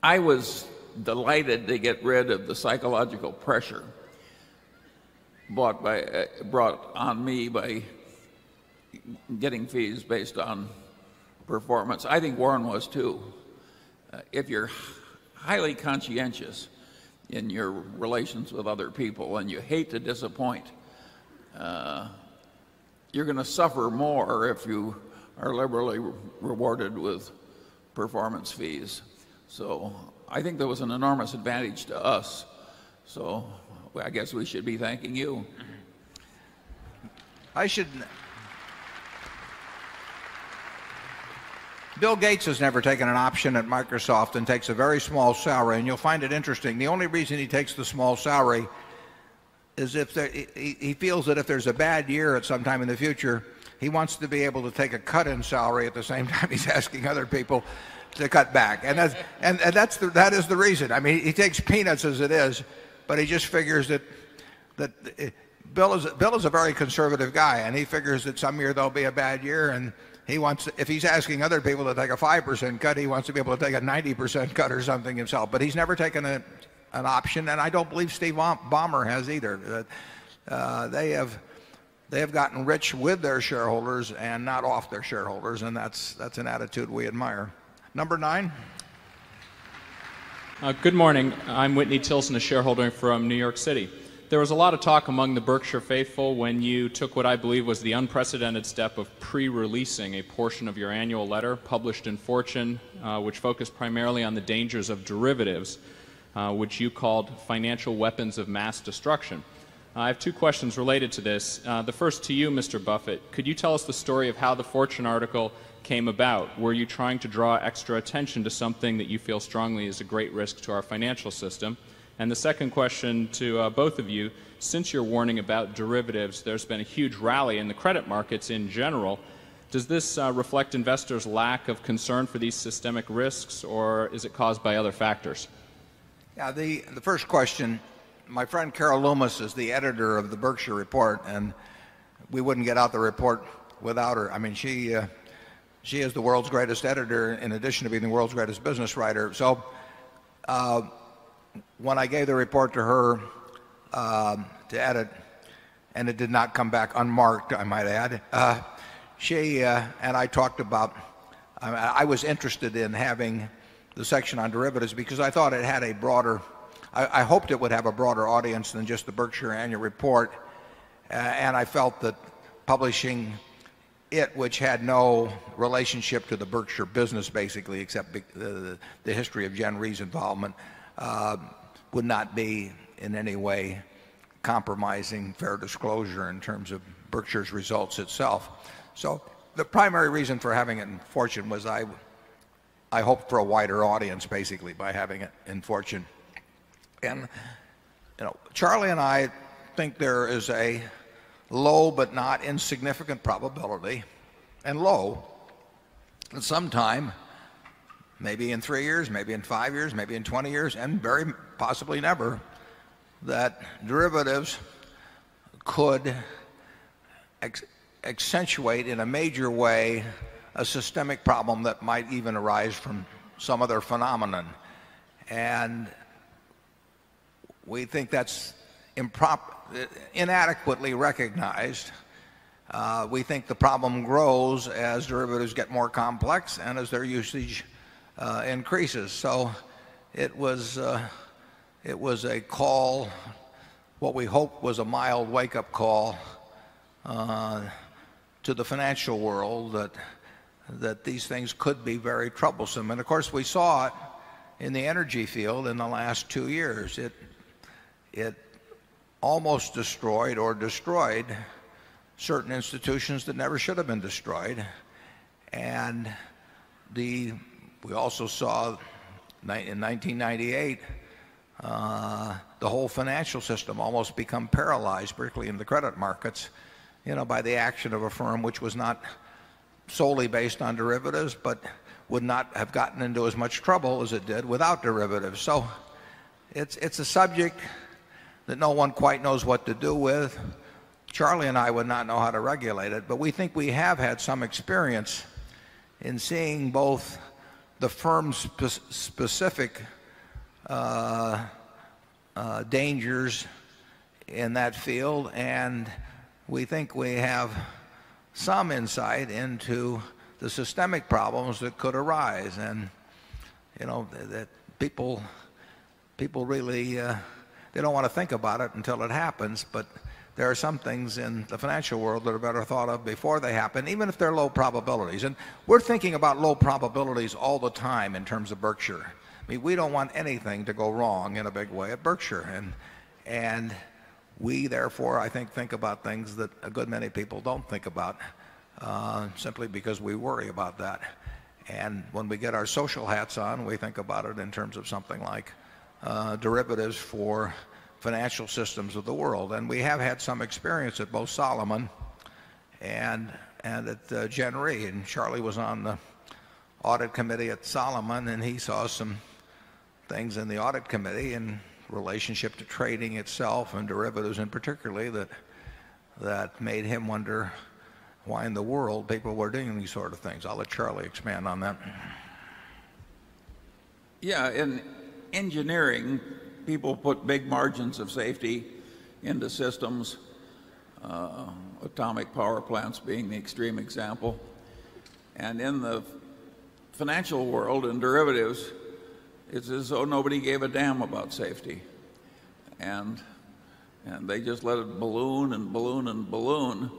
I was delighted to get rid of the psychological pressure brought on me by getting fees based on performance. I think Warren was too. If you're highly conscientious in your relations with other people and you hate to disappoint, you're going to suffer more if you are liberally rewarded with performance fees. So I think there was an enormous advantage to us. So I guess we should be thanking you. Bill Gates has never taken an option at Microsoft and takes a very small salary, and you'll find it interesting. The only reason he takes the small salary is if he feels that if there's a bad year at some time in the future, he wants to be able to take a cut in salary at the same time he's asking other people to cut back. And that is the reason. I mean, he takes peanuts as it is, but he just figures that Bill is a very conservative guy, and he figures that some year there'll be a bad year, and he wants, if he's asking other people to take a 5% cut, he wants to be able to take a 90% cut or something himself. But he's never taken an option, and I don't believe Steve Ballmer has either. They have gotten rich with their shareholders and not off their shareholders, and that's an attitude we admire. Number 9. Good morning. I'm Whitney Tilson, a shareholder from New York City. There was a lot of talk among the Berkshire faithful when you took what I believe was the unprecedented step of pre-releasing a portion of your annual letter published in Fortune, which focused primarily on the dangers of derivatives, which you called financial weapons of mass destruction. I have two questions related to this. The first to you, Mr. Buffett. Could you tell us the story of how the Fortune article came about? Were you trying to draw extra attention to something that you feel strongly is a great risk to our financial system? And the second question to both of you, since your warning about derivatives, there's been a huge rally in the credit markets in general. Does this reflect investors' lack of concern for these systemic risks, or is it caused by other factors? Yeah, the first question, my friend Carol Loomis is the editor of the Berkshire Report, and we wouldn't get out the report without her. I mean, she is the world's greatest editor in addition to being the world's greatest business writer. So when I gave the report to her to edit, and it did not come back unmarked, I might add, she and I talked about, I was interested in having the section on derivatives because I thought it had a broader, I hoped it would have a broader audience than just the Berkshire Annual Report, and I felt that publishing it, which had no relationship to the Berkshire business basically, except the history of Jen Ree's involvement, would not be in any way compromising fair disclosure in terms of Berkshire's results itself. So the primary reason for having it in Fortune was I hoped for a wider audience basically by having it in Fortune. And Charlie and I think there is a low but not insignificant probability, and low, that sometime, maybe in 3 years, maybe in 5 years, maybe in 20 years, and very possibly never, that derivatives could accentuate in a major way a systemic problem that might even arise from some other phenomenon. And we think that's inadequately recognized. We think the problem grows as derivatives get more complex and as their usage increases. So it was a call, what we hoped was a mild wake-up call to the financial world that these things could be very troublesome. And of course we saw it in the energy field in the last 2 years. It almost destroyed or destroyed certain institutions that never should have been destroyed. And we also saw in 1998 the whole financial system almost become paralyzed, particularly in the credit markets, by the action of a firm which was not solely based on derivatives, but would not have gotten into as much trouble as it did without derivatives. So it's a subject that no one quite knows what to do with. Charlie and I would not know how to regulate it, but we think we have had some experience in seeing both the firm's specific dangers in that field, and we think we have some insight into the systemic problems that could arise. And that people really they don't want to think about it until it happens, but there are some things in the financial world that are better thought of before they happen, even if they're low probabilities. And we're thinking about low probabilities all the time in terms of Berkshire. I mean, we don't want anything to go wrong in a big way at Berkshire, and we therefore, I think about things that a good many people don't think about, simply because we worry about that. And when we get our social hats on, we think about it in terms of something like derivatives for financial systems of the world. And we have had some experience at both Solomon and at Gen Re. And Charlie was on the audit committee at Solomon, and he saw some things in the audit committee in relationship to trading itself and derivatives in particularly that made him wonder why in the world people were doing these sort of things. I'll let Charlie expand on that. Yeah, in engineering, people put big margins of safety into systems, atomic power plants being the extreme example. And in the financial world and derivatives, it's as though nobody gave a damn about safety. And they just let it balloon and balloon and balloon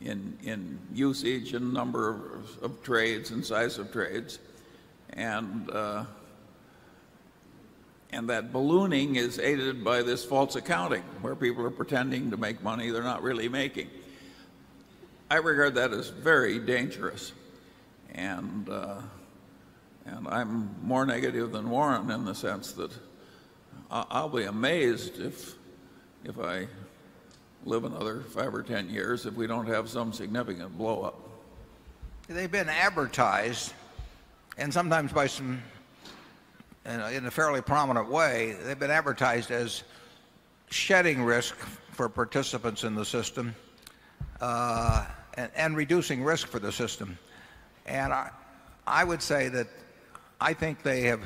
in usage and number of trades and size of trades. And that ballooning is aided by this false accounting, where people are pretending to make money they're not really making. I regard that as very dangerous. And I'm more negative than Warren in the sense that I'll be amazed if I live another 5 or 10 years if we don't have some significant blow up. They've been advertised, and sometimes by some, in a fairly prominent way, they've been advertised as shedding risk for participants in the system and reducing risk for the system. And I would say that I think they have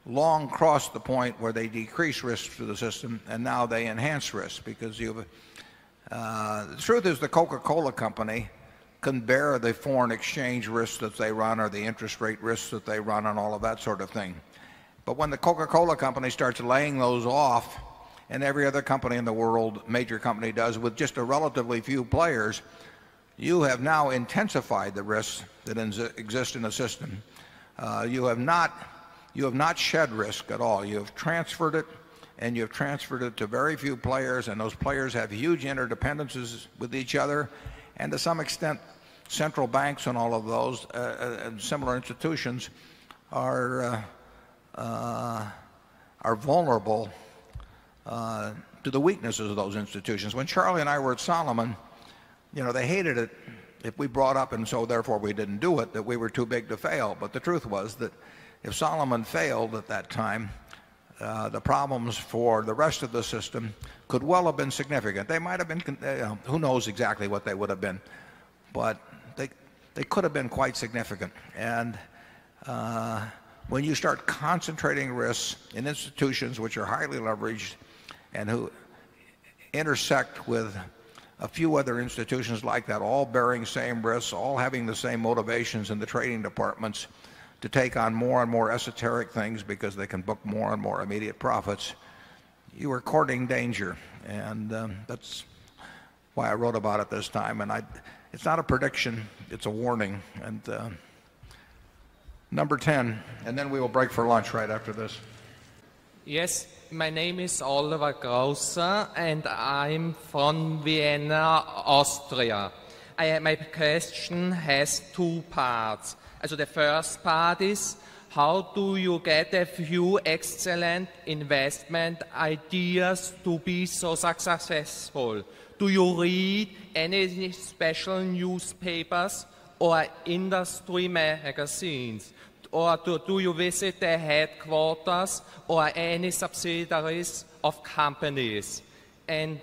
long crossed the point where they decrease risk to the system, and now they enhance risk, because the truth is the Coca-Cola company can bear the foreign exchange risks that they run, or the interest rate risks that they run, and all of that sort of thing. But when the Coca-Cola company starts laying those off, and every other company in the world, major company, does, with just a relatively few players, you have now intensified the risks that exist in the system. You have not shed risk at all. You have transferred it, and you have transferred it to very few players, and those players have huge interdependencies with each other, and to some extent central banks and all of those and similar institutions are vulnerable to the weaknesses of those institutions. When Charlie and I were at Solomon, they hated it if we brought up, and so therefore we didn't do it, that we were too big to fail. But the truth was that if Solomon failed at that time, the problems for the rest of the system could well have been significant. They might have been, who knows exactly what they would have been, but they could have been quite significant. And when you start concentrating risks in institutions which are highly leveraged and who intersect with a few other institutions like that, all bearing same risks, all having the same motivations in the trading departments to take on more and more esoteric things because they can book more and more immediate profits, you are courting danger. And that's why I wrote about it this time. And it's not a prediction, it's a warning. And number 10, and then we will break for lunch right after this. Yes, my name is Oliver Grosser, and I'm from Vienna, Austria. My question has two parts. So the first part is, how do you get a few excellent investment ideas to be so successful? Do you read any special newspapers or industry magazines? Or do you visit the headquarters or any subsidiaries of companies? And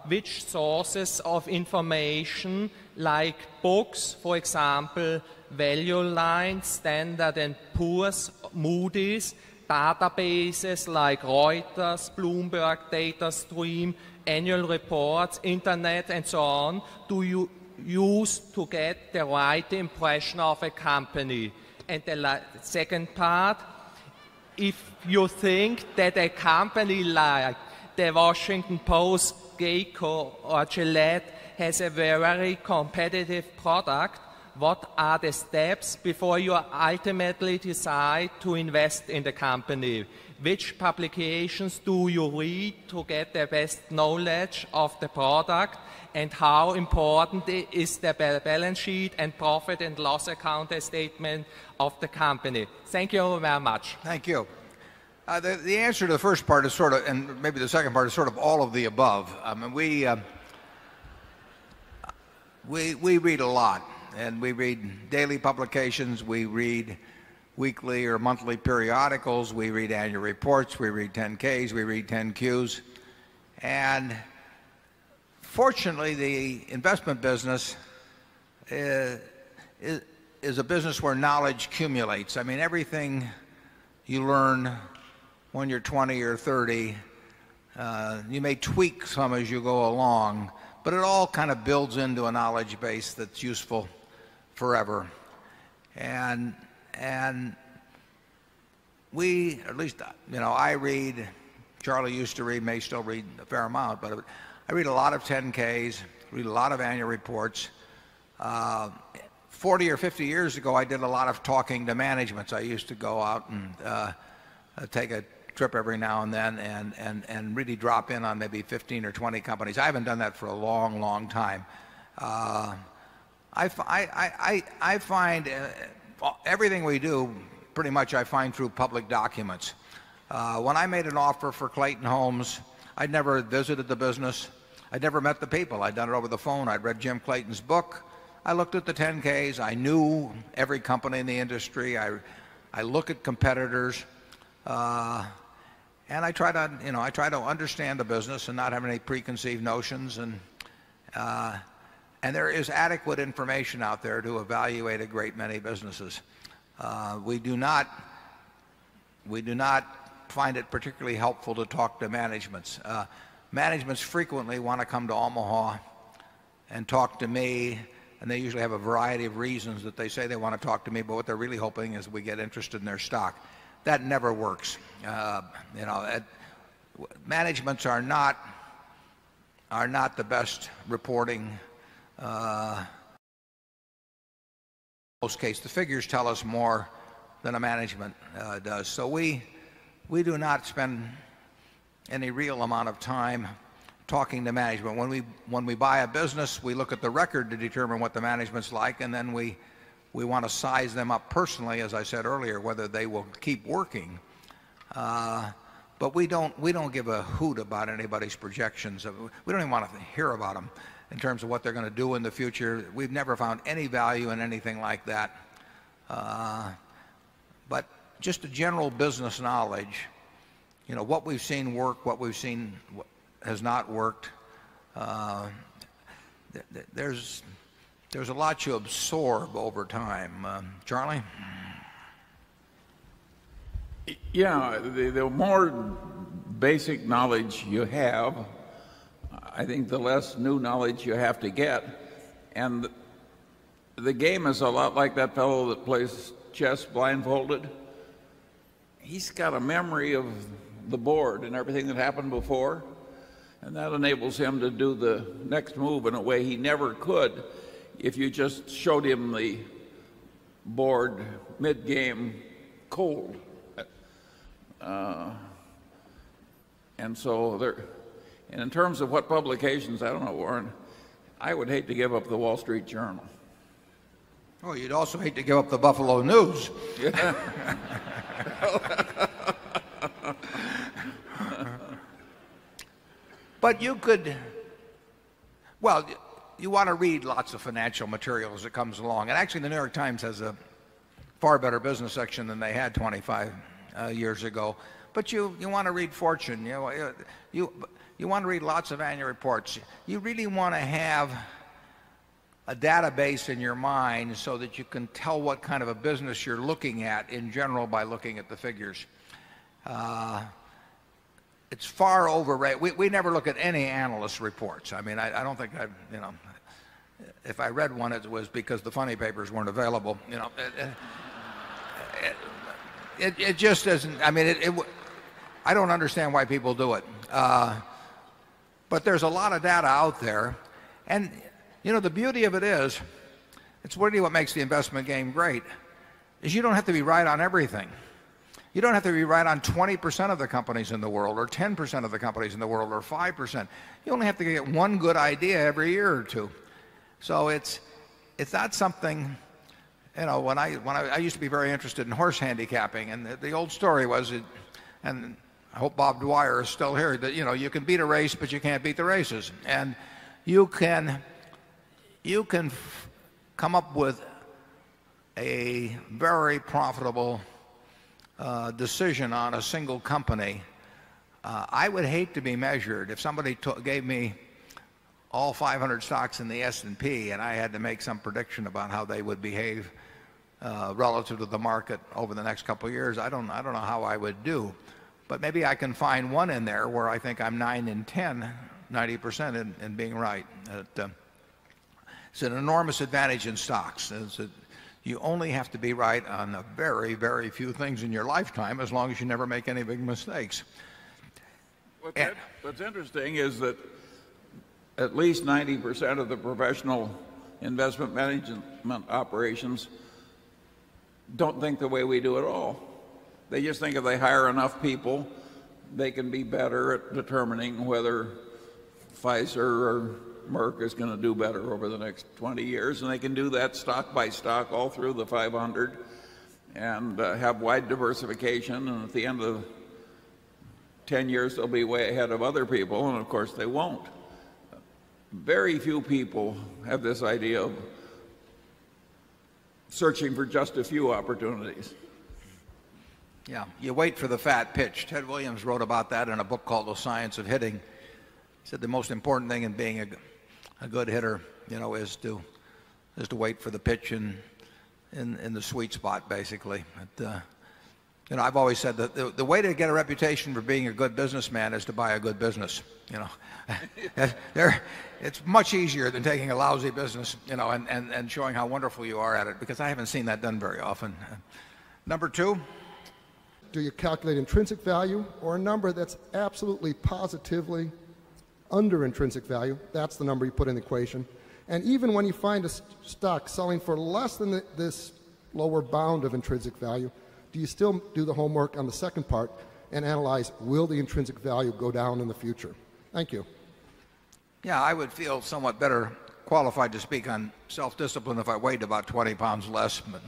which sources of information, like books, for example, Value Line, Standard & Poor's, Moody's, databases like Reuters, Bloomberg, DataStream, annual reports, Internet, and so on, do you use to get the right impression of a company? And the second part, if you think that a company like the Washington Post, Geico, or Gillette has a very competitive product, what are the steps before you ultimately decide to invest in the company? Which publications do you read to get the best knowledge of the product? And how important is the balance sheet and profit and loss account statement of the company? Thank you very much. Thank you. The answer to the first part is sort of, and maybe the second part is sort of all of the above. I mean, we read a lot, and we read daily publications, we read weekly or monthly periodicals, we read annual reports, we read 10Ks, we read 10Qs, and fortunately, the investment business is a business where knowledge accumulates. I mean, everything you learn when you're 20 or 30, you may tweak some as you go along, but it all kind of builds into a knowledge base that's useful forever. And we, at least, I read, Charlie used to read, may still read a fair amount, but I read a lot of 10Ks, read a lot of annual reports. 40 or 50 years ago, I did a lot of talking to managements. I used to go out and take a trip every now and then and really drop in on maybe 15 or 20 companies. I haven't done that for a long, long time. I find everything we do, pretty much I find through public documents. When I made an offer for Clayton Homes, I'd never visited the business. I'd never met the people. I'd done it over the phone. I'd read Jim Clayton's book. I looked at the 10Ks. I knew every company in the industry. I look at competitors. And I try to understand the business and not have any preconceived notions. And there is adequate information out there to evaluate a great many businesses. We do not find it particularly helpful to talk to managements. Managements frequently want to come to Omaha and talk to me, and they usually have a variety of reasons that they say they want to talk to me, but what they're really hoping is we get interested in their stock. That never works. Managements are not the best reporting. In most cases, the figures tell us more than a management does. So we do not spend any real amount of time talking to management. When we buy a business, we look at the record to determine what the management's like, and then we want to size them up personally, as I said earlier, whether they will keep working. But we don't give a hoot about anybody's projections. We don't even want to hear about them in terms of what they're going to do in the future. We've never found any value in anything like that. But just a general business knowledge, what we've seen work, what we've seen has not worked. There's a lot you absorb over time. Charlie? Yeah, the more basic knowledge you have, I think the less new knowledge you have to get. And the game is a lot like that fellow that plays chess blindfolded. He's got a memory of the board and everything that happened before, and that enables him to do the next move in a way he never could if you just showed him the board mid-game cold. And so and in terms of what publications, I don't know, Warren, I would hate to give up the Wall Street Journal. Oh, you'd also hate to give up the Buffalo News. Yeah. But you could, well, you want to read lots of financial material as it comes along. And actually, the New York Times has a far better business section than they had 25 years ago. But you want to read Fortune. You want to read lots of annual reports. You really want to have a database in your mind so that you can tell what kind of a business you're looking at in general by looking at the figures. It's far overrated. We never look at any analyst reports. I mean, I don't think if I read one, it was because the funny papers weren't available. It just doesn't. I mean, I don't understand why people do it. But there's a lot of data out there, and the beauty of it is, it's really what makes the investment game great, is you don't have to be right on everything. You don't have to be right on 20% of the companies in the world, or 10% of the companies in the world, or 5%. You only have to get one good idea every year or two. So it's not something, when I used to be very interested in horse handicapping, and the old story was, and I hope Bob Dwyer is still here, that you can beat a race, but you can't beat the races. And you can come up with a very profitable decision on a single company. I would hate to be measured if somebody gave me all 500 stocks in the S&P and I had to make some prediction about how they would behave relative to the market over the next couple of years. I don't know how I would do, but maybe I can find one in there where I think I'm 9 in 10, 90% in being right. It's an enormous advantage in stocks. You only have to be right on a very, very few things in your lifetime, as long as you never make any big mistakes. What's interesting is that at least 90% of the professional investment management operations don't think the way we do at all. They just think if they hire enough people, they can be better at determining whether Pfizer or Merck is going to do better over the next 20 years, and they can do that stock by stock all through the 500 and have wide diversification, and at the end of 10 years they'll be way ahead of other people, and of course they won't. Very few people have this idea of searching for just a few opportunities. Yeah, you wait for the fat pitch. Ted Williams wrote about that in a book called The Science of Hitting. He said the most important thing in being a good hitter, is to wait for the pitch in the sweet spot, basically. I've always said that the way to get a reputation for being a good businessman is to buy a good business. It's much easier than taking a lousy business, and showing how wonderful you are at it, because I haven't seen that done very often. Number two. Do you calculate intrinsic value or a number that's absolutely positively under intrinsic value? That's the number you put in the equation. And even when you find a stock selling for less than this lower bound of intrinsic value, do you still do the homework on the second part and analyze, will the intrinsic value go down in the future? Thank you. Yeah, I would feel somewhat better qualified to speak on self-discipline if I weighed about 20 pounds less, but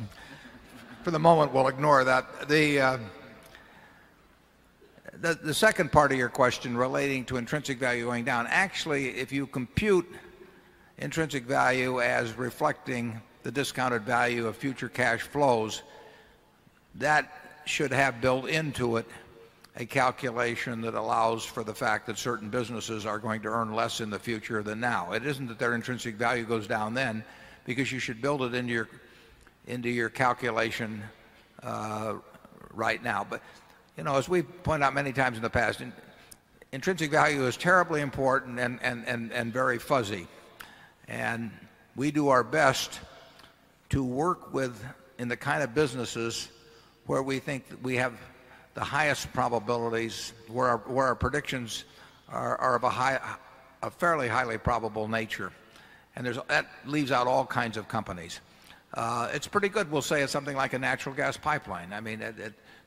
for the moment we'll ignore that. The second part of your question relating to intrinsic value going down, actually, if you compute intrinsic value as reflecting the discounted value of future cash flows, that should have built into it a calculation that allows for the fact that certain businesses are going to earn less in the future than now. It isn't that their intrinsic value goes down then, because you should build it into your calculation right now. But as we've pointed out many times in the past, intrinsic value is terribly important and very fuzzy. And we do our best to work in the kind of businesses where we think that we have the highest probabilities, where our predictions are of a fairly highly probable nature. And that leaves out all kinds of companies. It's pretty good, we'll say, it's something like a natural gas pipeline. I mean,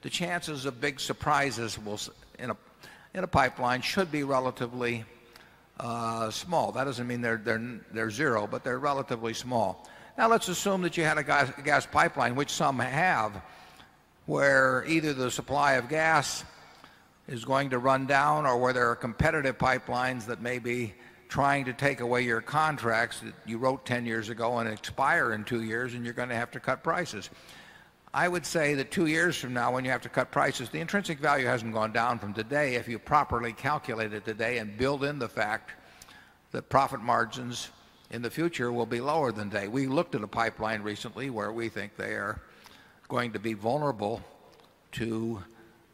the chances of big surprises in a pipeline should be relatively small. That doesn't mean they're zero, but they're relatively small. Now let's assume that you had a gas pipeline, which some have, where either the supply of gas is going to run down, or where there are competitive pipelines that may be trying to take away your contracts that you wrote 10 years ago and expire in 2 years, and you're going to have to cut prices. I would say that 2 years from now, when you have to cut prices, the intrinsic value hasn't gone down from today if you properly calculate it today and build in the fact that profit margins in the future will be lower than today. We looked at a pipeline recently where we think they are going to be vulnerable to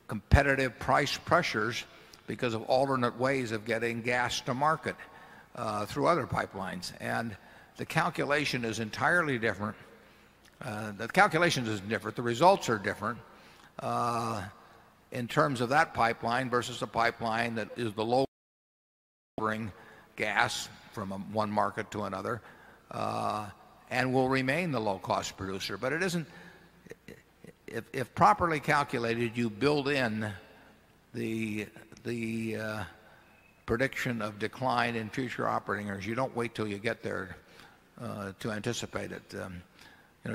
competitive price pressures because of alternate ways of getting gas to market through other pipelines. And the calculation is entirely different. The calculations is different. The results are different in terms of that pipeline versus a pipeline that is the low bring gas from one market to another and will remain the low-cost producer. But it isn't. If properly calculated, you build in the prediction of decline in future operating earnings. You don't wait till you get there to anticipate it.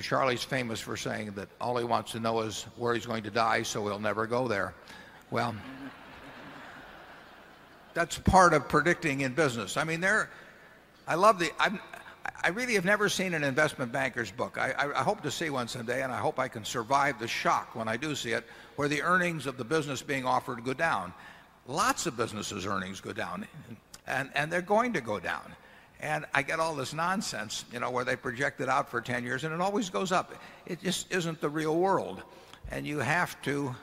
Charlie's famous for saying that all he wants to know is where he's going to die, so he'll never go there. Well, that's part of predicting in business. I mean, I really have never seen an investment banker's book. I hope to see one someday, and I hope I can survive the shock when I do see it, where the earnings of the business being offered go down. Lots of businesses' earnings go down, and they're going to go down. And I get all this nonsense, where they project it out for 10 years, and it always goes up. It just isn't the real world. And you have to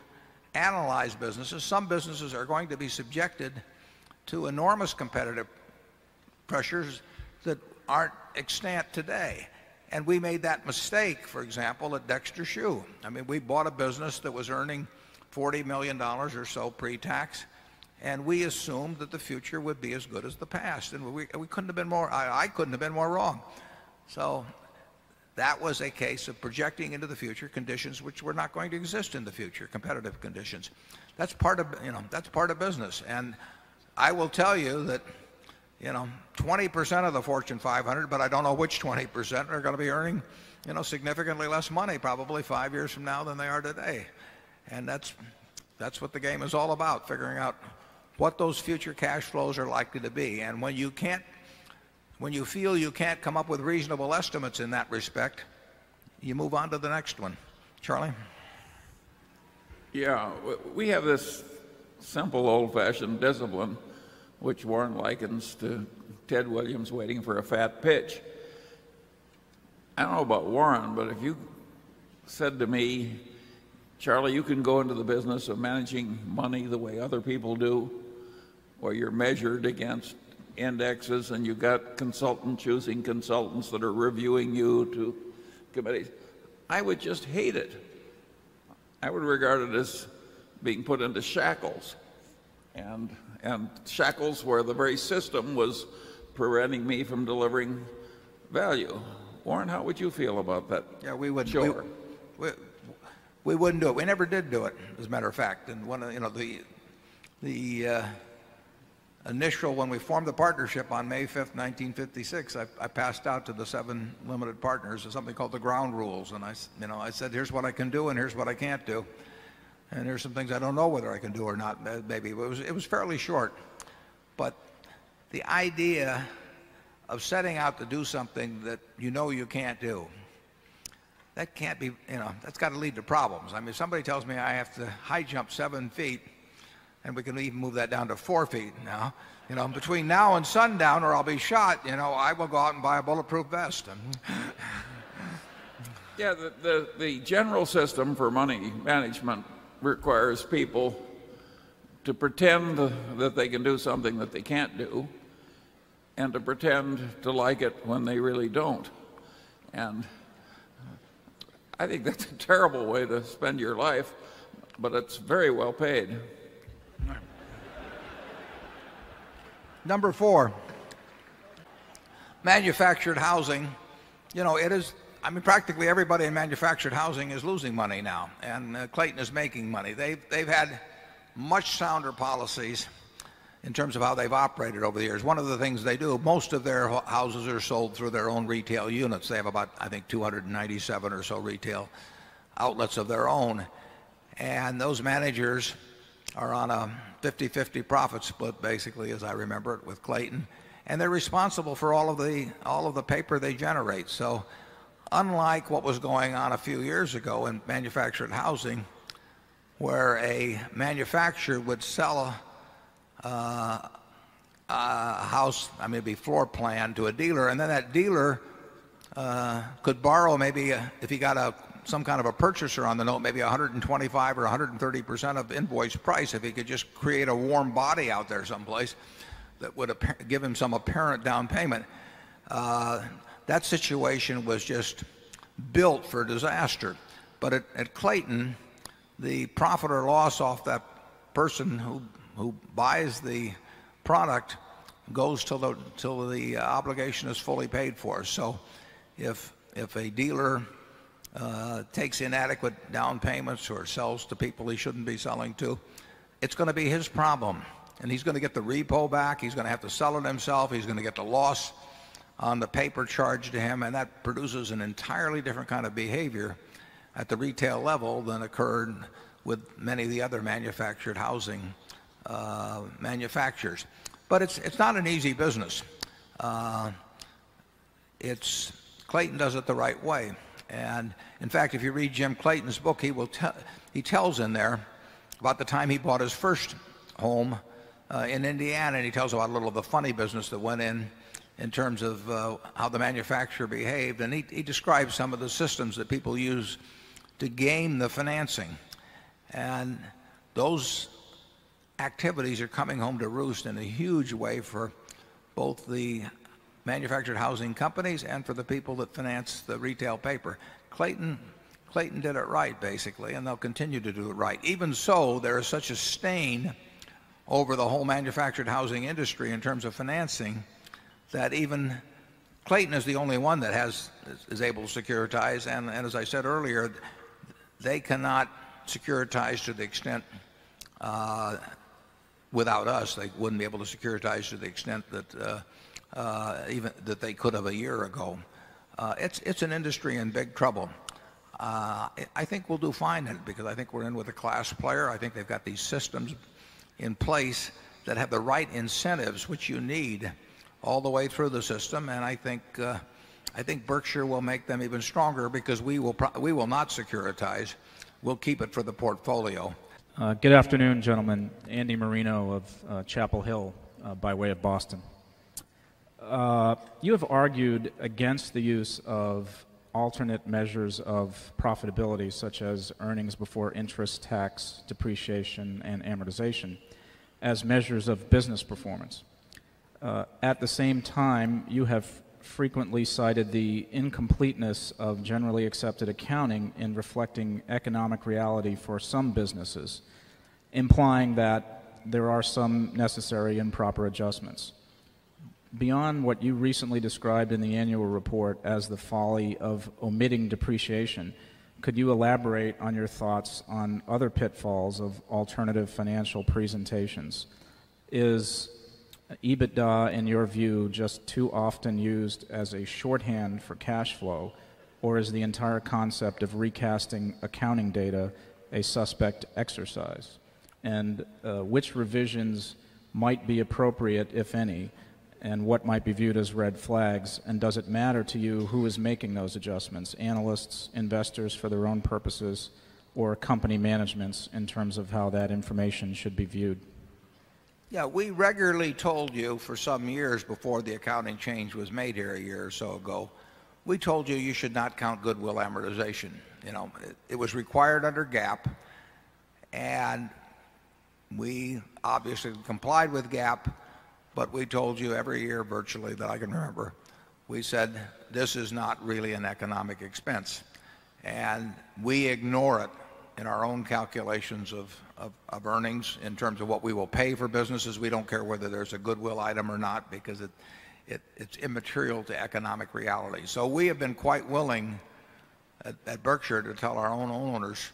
analyze businesses. Some businesses are going to be subjected to enormous competitive pressures that aren't extant today. And we made that mistake, for example, at Dexter Shoe. I mean, we bought a business that was earning $40 million or so pre-tax, and we assumed that the future would be as good as the past. And we couldn't have been more, I couldn't have been more wrong. So that was a case of projecting into the future conditions which were not going to exist in the future, competitive conditions. That's part of, that's part of business. And I will tell you that, 20% of the Fortune 500, but I don't know which 20% are going to be earning, significantly less money probably 5 years from now than they are today. And that's what the game is all about, figuring out what those future cash flows are likely to be. And when you feel you can't come up with reasonable estimates in that respect, you move on to the next one. Charlie? Yeah, we have this simple old-fashioned discipline which Warren likens to Ted Williams waiting for a fat pitch. I don't know about Warren, but if you said to me, Charlie, you can go into the business of managing money the way other people do, where you're measured against indexes and you've got consultants choosing consultants that are reviewing you to committees, I would just hate it. I would regard it as being put into shackles, and shackles where the very system was preventing me from delivering value. Warren, how would you feel about that? Yeah, we would. Sure. We wouldn't do it. We never did do it, as a matter of fact. And one of the initial, when we formed the partnership on May 5th, 1956, I passed out to the 7 limited partners something called the ground rules, and I said, here's what I can do and here's what I can't do, and here's some things I don't know whether I can do or not. Maybe it was fairly short, but the idea of setting out to do something that you can't do, that can't be, that's got to lead to problems. I mean, if somebody tells me I have to high jump 7 feet, and we can even move that down to 4 feet now, between now and sundown or I'll be shot, I will go out and buy a bulletproof vest. Yeah, the general system for money management requires people to pretend that they can do something that they can't do, and to pretend to like it when they really don't. And I think that's a terrible way to spend your life, but it's very well paid. Number 4, manufactured housing. It is, practically everybody in manufactured housing is losing money now, and Clayton is making money. They've had much sounder policies in terms of how they've operated over the years. One of the things they do, most of their houses are sold through their own retail units. They have about, I think, 297 or so retail outlets of their own. And those managers are on a 50-50 profit split, basically, as I remember it, with Clayton. And they're responsible for all of the paper they generate. So unlike what was going on a few years ago in manufactured housing, where a manufacturer would sell a house, it'd be floor plan, to a dealer, and then that dealer could borrow maybe, if he got some kind of a purchaser on the note, maybe 125 or 130% of invoice price, if he could just create a warm body out there someplace that would give him some apparent down payment. That situation was just built for disaster. But at Clayton, the profit or loss off that person who buys the product goes till the obligation is fully paid for. So if a dealer takes inadequate down payments or sells to people he shouldn't be selling to, it's going to be his problem. And he's going to get the repo back. He's going to have to sell it himself. He's going to get the loss on the paper charged to him. And that produces an entirely different kind of behavior at the retail level than occurred with many of the other manufactured housing manufacturers. But it's not an easy business. Clayton does it the right way. And in fact, if you read Jim Clayton's book, he tells in there about the time he bought his first home in Indiana, and he tells about a little of the funny business that went in terms of how the manufacturer behaved, and he describes some of the systems that people use to game the financing. And those activities are coming home to roost in a huge way for both the manufactured housing companies and for the people that finance the retail paper. Clayton did it right, basically, and they'll continue to do it right. Even so, there is such a stain over the whole manufactured housing industry in terms of financing that even Clayton is the only one that is able to securitize, and as I said earlier, they cannot securitize to the extent without us. They wouldn't be able to securitize to the extent that even that they could have a year ago. It's an industry in big trouble. I think we'll do fine in it because I think we're in with a class player. I think they've got these systems in place that have the right incentives which you need all the way through the system, and I think Berkshire will make them even stronger because we will not securitize. We'll keep it for the portfolio. Good afternoon, gentlemen. Andy Marino of Chapel Hill by way of Boston. You have argued against the use of alternate measures of profitability such as earnings before interest, tax, depreciation, and amortization as measures of business performance. At the same time, you have frequently cited the incompleteness of generally accepted accounting in reflecting economic reality for some businesses, implying that there are some necessary and proper adjustments. Beyond what you recently described in the annual report as the folly of omitting depreciation, could you elaborate on your thoughts on other pitfalls of alternative financial presentations? Is EBITDA, in your view, just too often used as a shorthand for cash flow, or is the entire concept of recasting accounting data a suspect exercise? And which revisions might be appropriate, if any, and what might be viewed as red flags? And does it matter to you who is making those adjustments, analysts, investors for their own purposes, or company managements in terms of how that information should be viewed? Yeah, we regularly told you for some years before the accounting change was made here a year or so ago, we told you should not count goodwill amortization. You know, it was required under GAAP, and we obviously complied with GAAP, but we told you every year virtually that I can remember, we said this is not really an economic expense, and we ignore it in our own calculations of earnings in terms of what we will pay for businesses. We don't care whether there's a goodwill item or not because it's immaterial to economic reality. So we have been quite willing at Berkshire to tell our own owners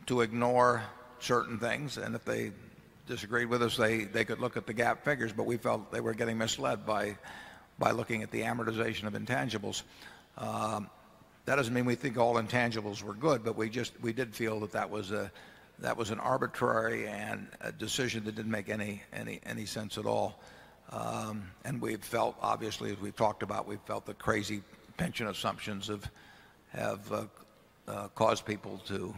to ignore certain things, and if they disagreed with us, they could look at the GAAP figures, but we felt they were getting misled by looking at the amortization of intangibles. That doesn't mean we think all intangibles were good, but we did feel that was an arbitrary and a decision that didn't make any sense at all. And we've felt, obviously, as we've talked about, we've felt that crazy pension assumptions have caused people to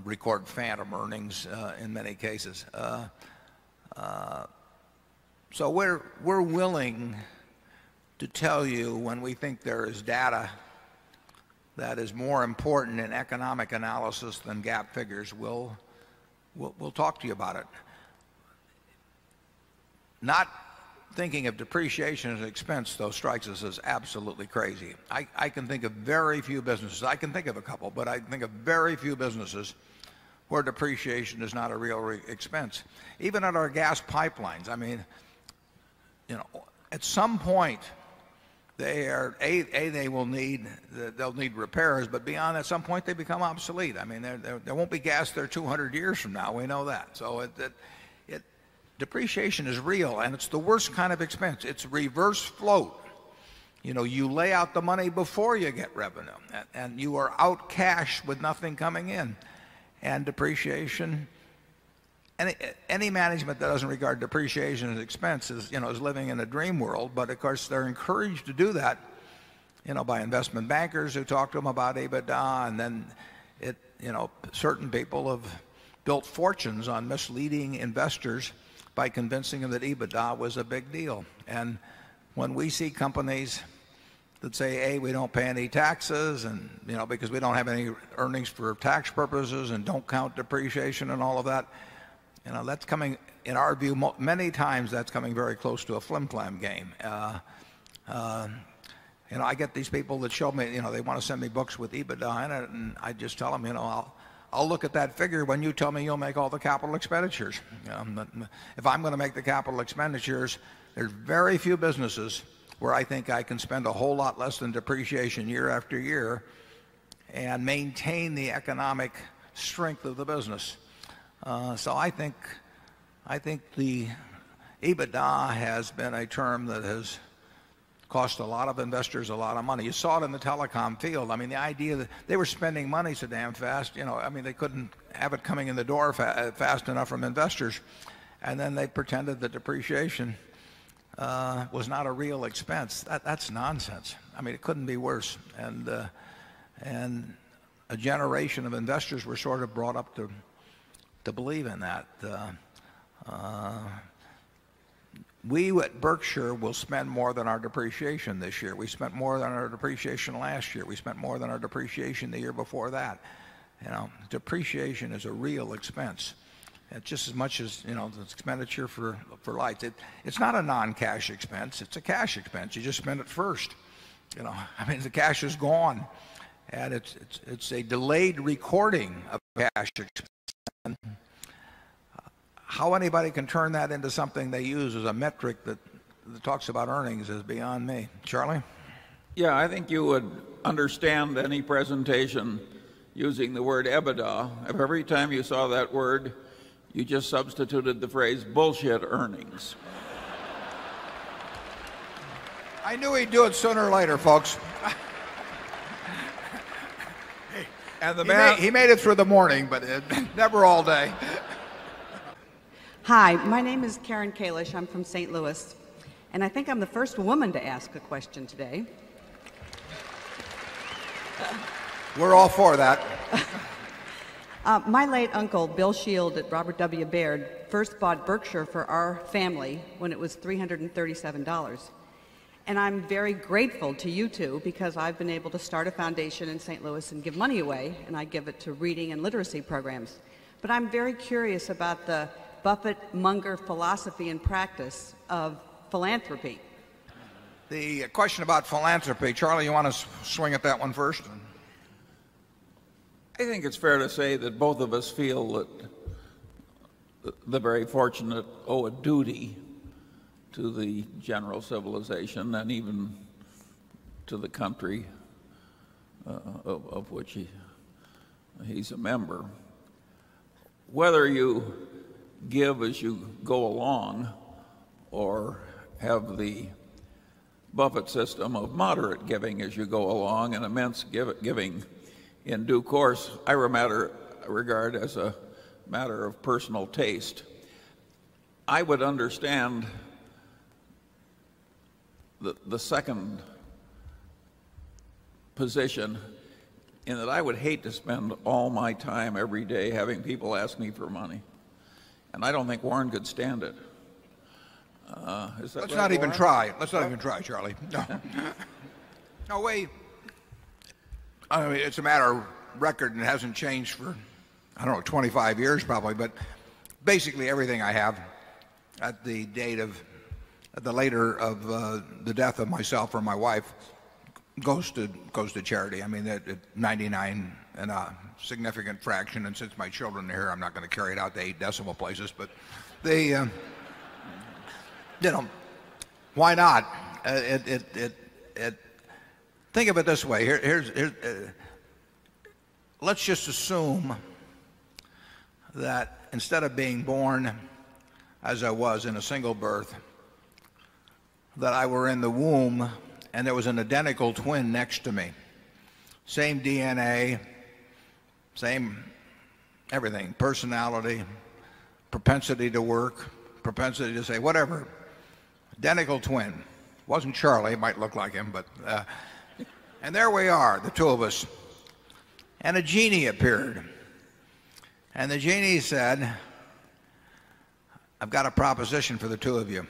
record phantom earnings in many cases. So we're willing to tell you when we think there is data that is more important in economic analysis than GAAP figures. We'll talk to you about it. Not thinking of depreciation as an expense, though, strikes us as absolutely crazy. I can think of very few businesses. I can think of a couple, but I think of very few businesses where depreciation is not a real expense. Even at our gas pipelines, I mean, you know, at some point they'll need repairs, but beyond at some point they become obsolete. I mean, there won't be gas there 200 years from now. We know that. So depreciation is real, and it's the worst kind of expense. It's reverse float. You know, you lay out the money before you get revenue, and you are out cash with nothing coming in. And depreciation, any management that doesn't regard depreciation as expense is living in a dream world. But of course, they're encouraged to do that, by investment bankers who talk to them about EBITDA, and then certain people have built fortunes on misleading investors by convincing them that EBITDA was a big deal. And when we see companies that say, hey, we don't pay any taxes, and because we don't have any earnings for tax purposes, and don't count depreciation and all of that, that's coming, in our view, many times that's coming very close to a flim-flam game. You know, I get these people that show me, you know, they want to send me books with EBITDA in it, and I just tell them, you know, I'll look at that figure when you tell me you'll make all the capital expenditures. You know, if I'm going to make the capital expenditures, there's very few businesses where I think I can spend a whole lot less than depreciation year after year and maintain the economic strength of the business. So I think the EBITDA has been a term that has cost a lot of investors a lot of money. You saw it in the telecom field. I mean, the idea that they were spending money so damn fast, you know, I mean, they couldn't have it coming in the door fast enough from investors. And then they pretended that depreciation was not a real expense. That's nonsense. I mean, it couldn't be worse. And a generation of investors were sort of brought up to believe in that. We at Berkshire will spend more than our depreciation this year. We spent more than our depreciation last year. We spent more than our depreciation the year before that. You know, depreciation is a real expense. It's just as much as, you know, the expenditure for lights. It's not a non-cash expense. It's a cash expense. You just spend it first. You know, I mean, the cash is gone, and it's a delayed recording of cash expense. How anybody can turn that into something they use as a metric that talks about earnings is beyond me. Charlie? Yeah, I think you would understand any presentation using the word EBITDA if every time you saw that word, you just substituted the phrase bullshit earnings. I knew he'd do it sooner or later, folks. And he made it through the morning, but never all day. Hi, my name is Karen Kalish. I'm from St. Louis, and I think I'm the first woman to ask a question today. We're all for that. My late uncle, Bill Shield at Robert W. Baird, first bought Berkshire for our family when it was $337. And I'm very grateful to you two because I've been able to start a foundation in St. Louis and give money away, and I give it to reading and literacy programs. But I'm very curious about the Buffett-Munger philosophy and practice of philanthropy. The question about philanthropy, Charlie, you want to swing at that one first? I think it's fair to say that both of us feel that the very fortunate owe a duty to the general civilization and even to the country of which he's a member. Whether you give as you go along or have the Buffett system of moderate giving as you go along and immense giving in due course, I regard as a matter of personal taste. I would understand the second position in that I would hate to spend all my time every day having people ask me for money. And I don't think Warren could stand it. Let's not even try. Let's not even try, Charlie. No. No, wait. I mean, it's a matter of record and it hasn't changed for, I don't know, 25 years probably, but basically everything I have at the date of, at the later of the death of myself or my wife goes to charity. I mean, at 99 and a significant fraction, and since my children are here, I'm not going to carry it out to 8 decimal places, but they, you know, why not? Think of it this way. Let's just assume that instead of being born as I was in a single birth, that I were in the womb and there was an identical twin next to me. Same DNA, same everything, personality, propensity to work, propensity to say whatever. Identical twin. Wasn't Charlie, it might look like him, but and there we are, the two of us. And a genie appeared. And the genie said, I've got a proposition for the two of you.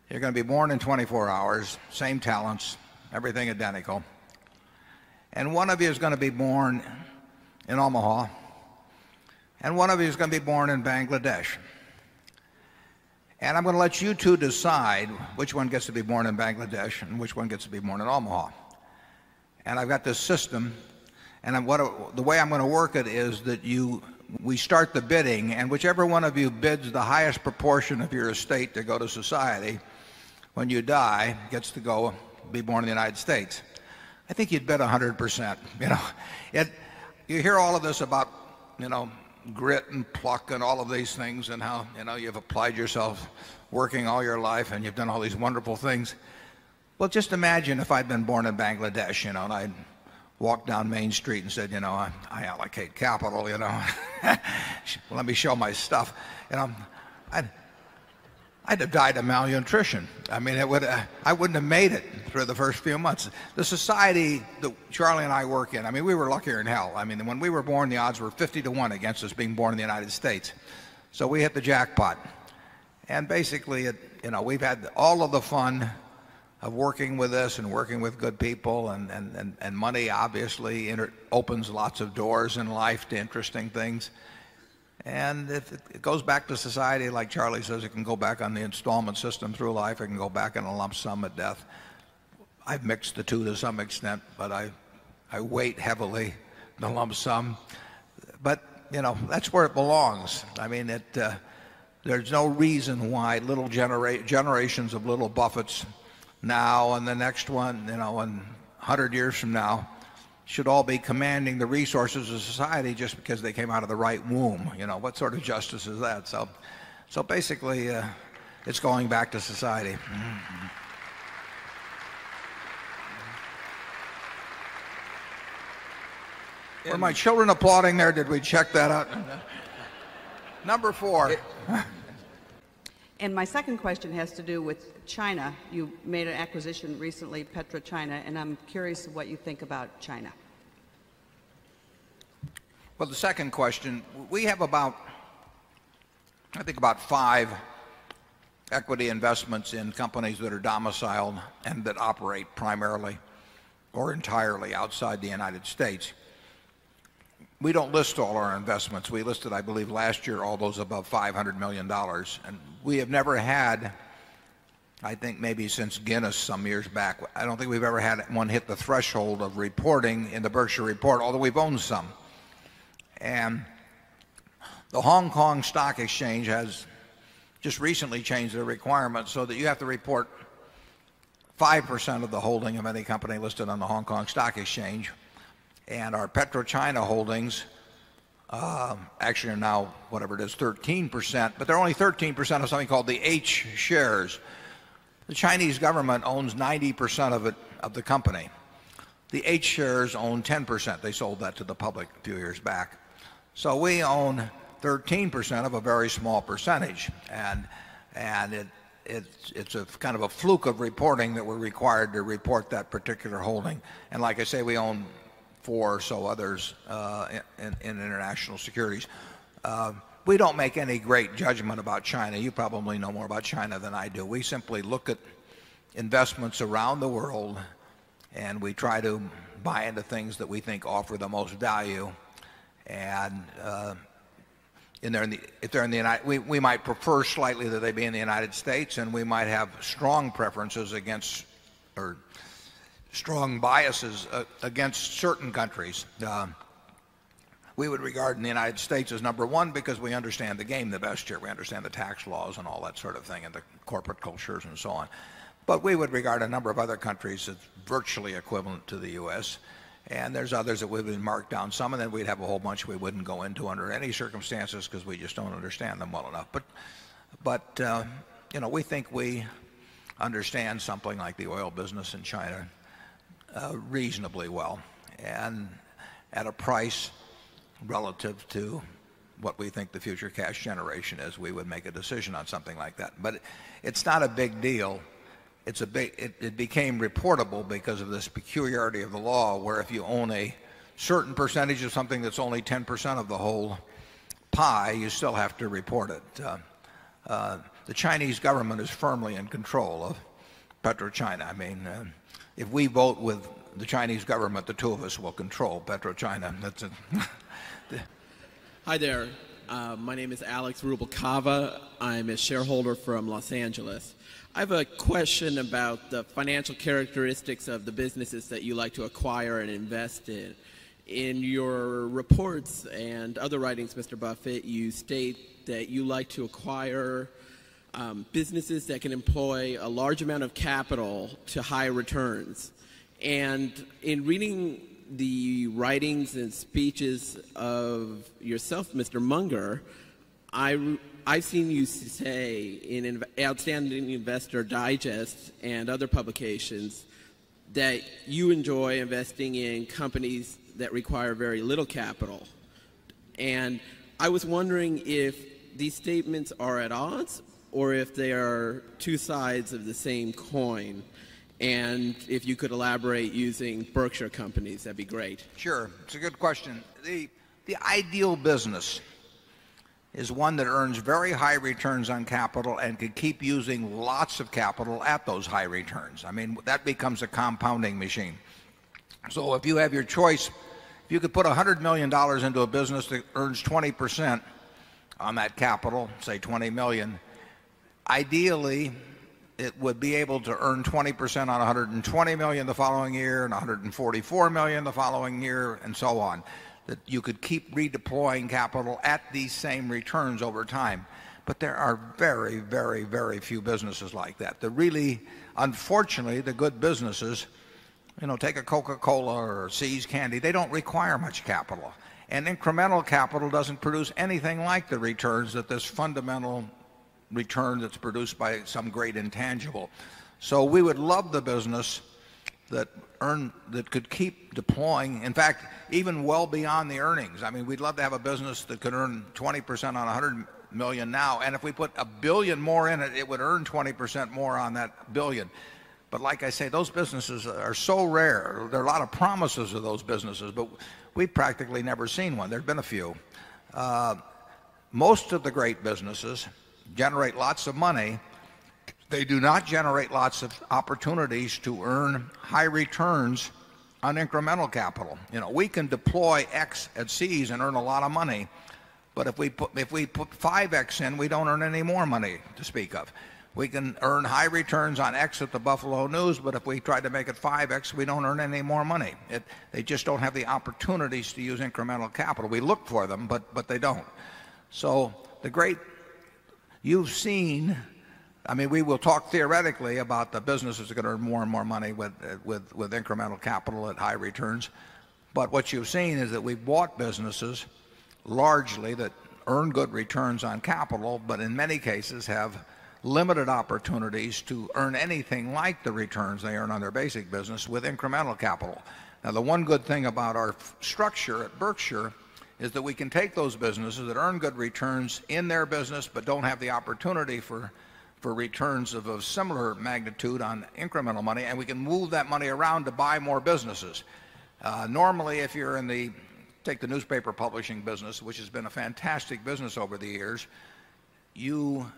You're going to be born in 24 hours, same talents, everything identical. And one of you is going to be born in Omaha, and one of you is going to be born in Bangladesh. And I'm going to let you two decide which one gets to be born in Bangladesh and which one gets to be born in Omaha. And I've got this system, and the way I'm going to work it is that we start the bidding, and whichever one of you bids the highest proportion of your estate to go to society, when you die, gets to go be born in the United States. I think you'd bet 100%. You hear all of this about, grit and pluck and all of these things, and how, you've applied yourself working all your life and you've done all these wonderful things. Well, just imagine if I'd been born in Bangladesh, and I'd walked down Main Street and said, I allocate capital, let me show my stuff. I'd have died of malnutrition. I mean, I wouldn't have made it through the first few months. The society that Charlie and I work in, we were luckier than hell. When we were born, the odds were 50-1 against us being born in the United States. So we hit the jackpot. And basically, we've had all of the fun of working with this and working with good people, and money obviously opens lots of doors in life to interesting things. And if it goes back to society, like Charlie says, it can go back on the installment system through life. It can go back in a lump sum at death. I've mixed the two to some extent, but I weight heavily the lump sum. But, that's where it belongs. There's no reason why little generations of little Buffetts now and the next one, and 100 years from now, should all be commanding the resources of society just because they came out of the right womb. What sort of justice is that? So basically, it's going back to society. Were my children applauding there? Did we check that out? Number 4. And my second question has to do with China. You made an acquisition recently, PetroChina, and I'm curious what you think about China. Well, the second question, we have about 5 equity investments in companies that are domiciled and that operate primarily or entirely outside the United States. We don't list all our investments. We listed, I believe, last year all those above $500 million. And we have never had, I think maybe since Guinness some years back, I don't think we've ever had one hit the threshold of reporting in the Berkshire Report, although we've owned some. And the Hong Kong Stock Exchange has just recently changed their requirements so that you have to report 5% of the holding of any company listed on the Hong Kong Stock Exchange. And our PetroChina holdings actually are now, whatever it is, 13%, but they're only 13% of something called the H shares. The Chinese government owns 90% of the company. The H shares own 10%. They sold that to the public a few years back. So we own 13% of a very small percentage, and it's a kind of a fluke of reporting that we're required to report that particular holding. And like I say, we own 4 or so others in international securities. We don't make any great judgment about China. You probably know more about China than I do. We simply look at investments around the world, and we try to buy into things that we think offer the most value. And if they're in the United, we might prefer slightly that they be in the United States, and we might have strong preferences against, or strong biases against certain countries. We would regard in the United States as number 1 because we understand the game the best here. We understand the tax laws and all that sort of thing, and the corporate cultures and so on. But we would regard a number of other countries as virtually equivalent to the U.S., and there's others that would be marked down some, and then we'd have a whole bunch we wouldn't go into under any circumstances because we just don't understand them well enough. But we think we understand something like the oil business in China reasonably well, and at a price relative to what we think the future cash generation is, we would make a decision on something like that. But it's not a big deal. It became reportable because of this peculiarity of the law, where if you own a certain percentage of something that's only 10% of the whole pie, you still have to report it. The Chinese government is firmly in control of PetroChina. If we vote with the Chinese government, the two of us will control PetroChina. That's it. Hi there. My name is Alex Rubalcava. I'm a shareholder from Los Angeles. I have a question about the financial characteristics of the businesses that you like to acquire and invest in. In your reports and other writings, Mr. Buffett, you state that you like to acquire businesses that can employ a large amount of capital to high returns. And in reading the writings and speeches of yourself, Mr. Munger, I've seen you say in Outstanding Investor Digest and other publications that you enjoy investing in companies that require very little capital. And I was wondering if these statements are at odds or if they are two sides of the same coin. And if you could elaborate using Berkshire companies, that'd be great. Sure. It's a good question. The ideal business is one that earns very high returns on capital and could keep using lots of capital at those high returns. I mean, that becomes a compounding machine. So if you have your choice, if you could put $100 million into a business that earns 20% on that capital, say $20 million, ideally it would be able to earn 20% on $120 million the following year and $144 million the following year and so on. That you could keep redeploying capital at these same returns over time. But there are very, very, very few businesses like that. The really, unfortunately, the good businesses, you know, take a Coca-Cola or See's Candy, they don't require much capital. And incremental capital doesn't produce anything like the returns that this fundamental return that's produced by some great intangible. So we would love the business that could keep deploying, in fact, even well beyond the earnings. I mean, we'd love to have a business that could earn 20% on 100 million now, and if we put $1 billion more in it, it would earn 20% more on that $1 billion. But like I say, those businesses are so rare. There are a lot of promises of those businesses, but we've practically never seen one. There have been a few. Most of the great businesses generate lots of money. They do not generate lots of opportunities to earn high returns on incremental capital. You know, we can deploy X at C's and earn a lot of money, but if we put 5X in, we don't earn any more money to speak of. We can earn high returns on X at the Buffalo News, but if we try to make it 5X, we don't earn any more money. They just don't have the opportunities to use incremental capital. We look for them, but they don't. So you've seen, I mean, we will talk theoretically about the businesses that are going to earn more and more money with incremental capital at high returns. But what you've seen is that we've bought businesses largely that earn good returns on capital, but in many cases have limited opportunities to earn anything like the returns they earn on their basic business with incremental capital. Now, the one good thing about our structure at Berkshire is that we can take those businesses that earn good returns in their business but don't have the opportunity for returns of a similar magnitude on incremental money, and we can move that money around to buy more businesses. Normally, if you're take the newspaper publishing business, which has been a fantastic business over the years, you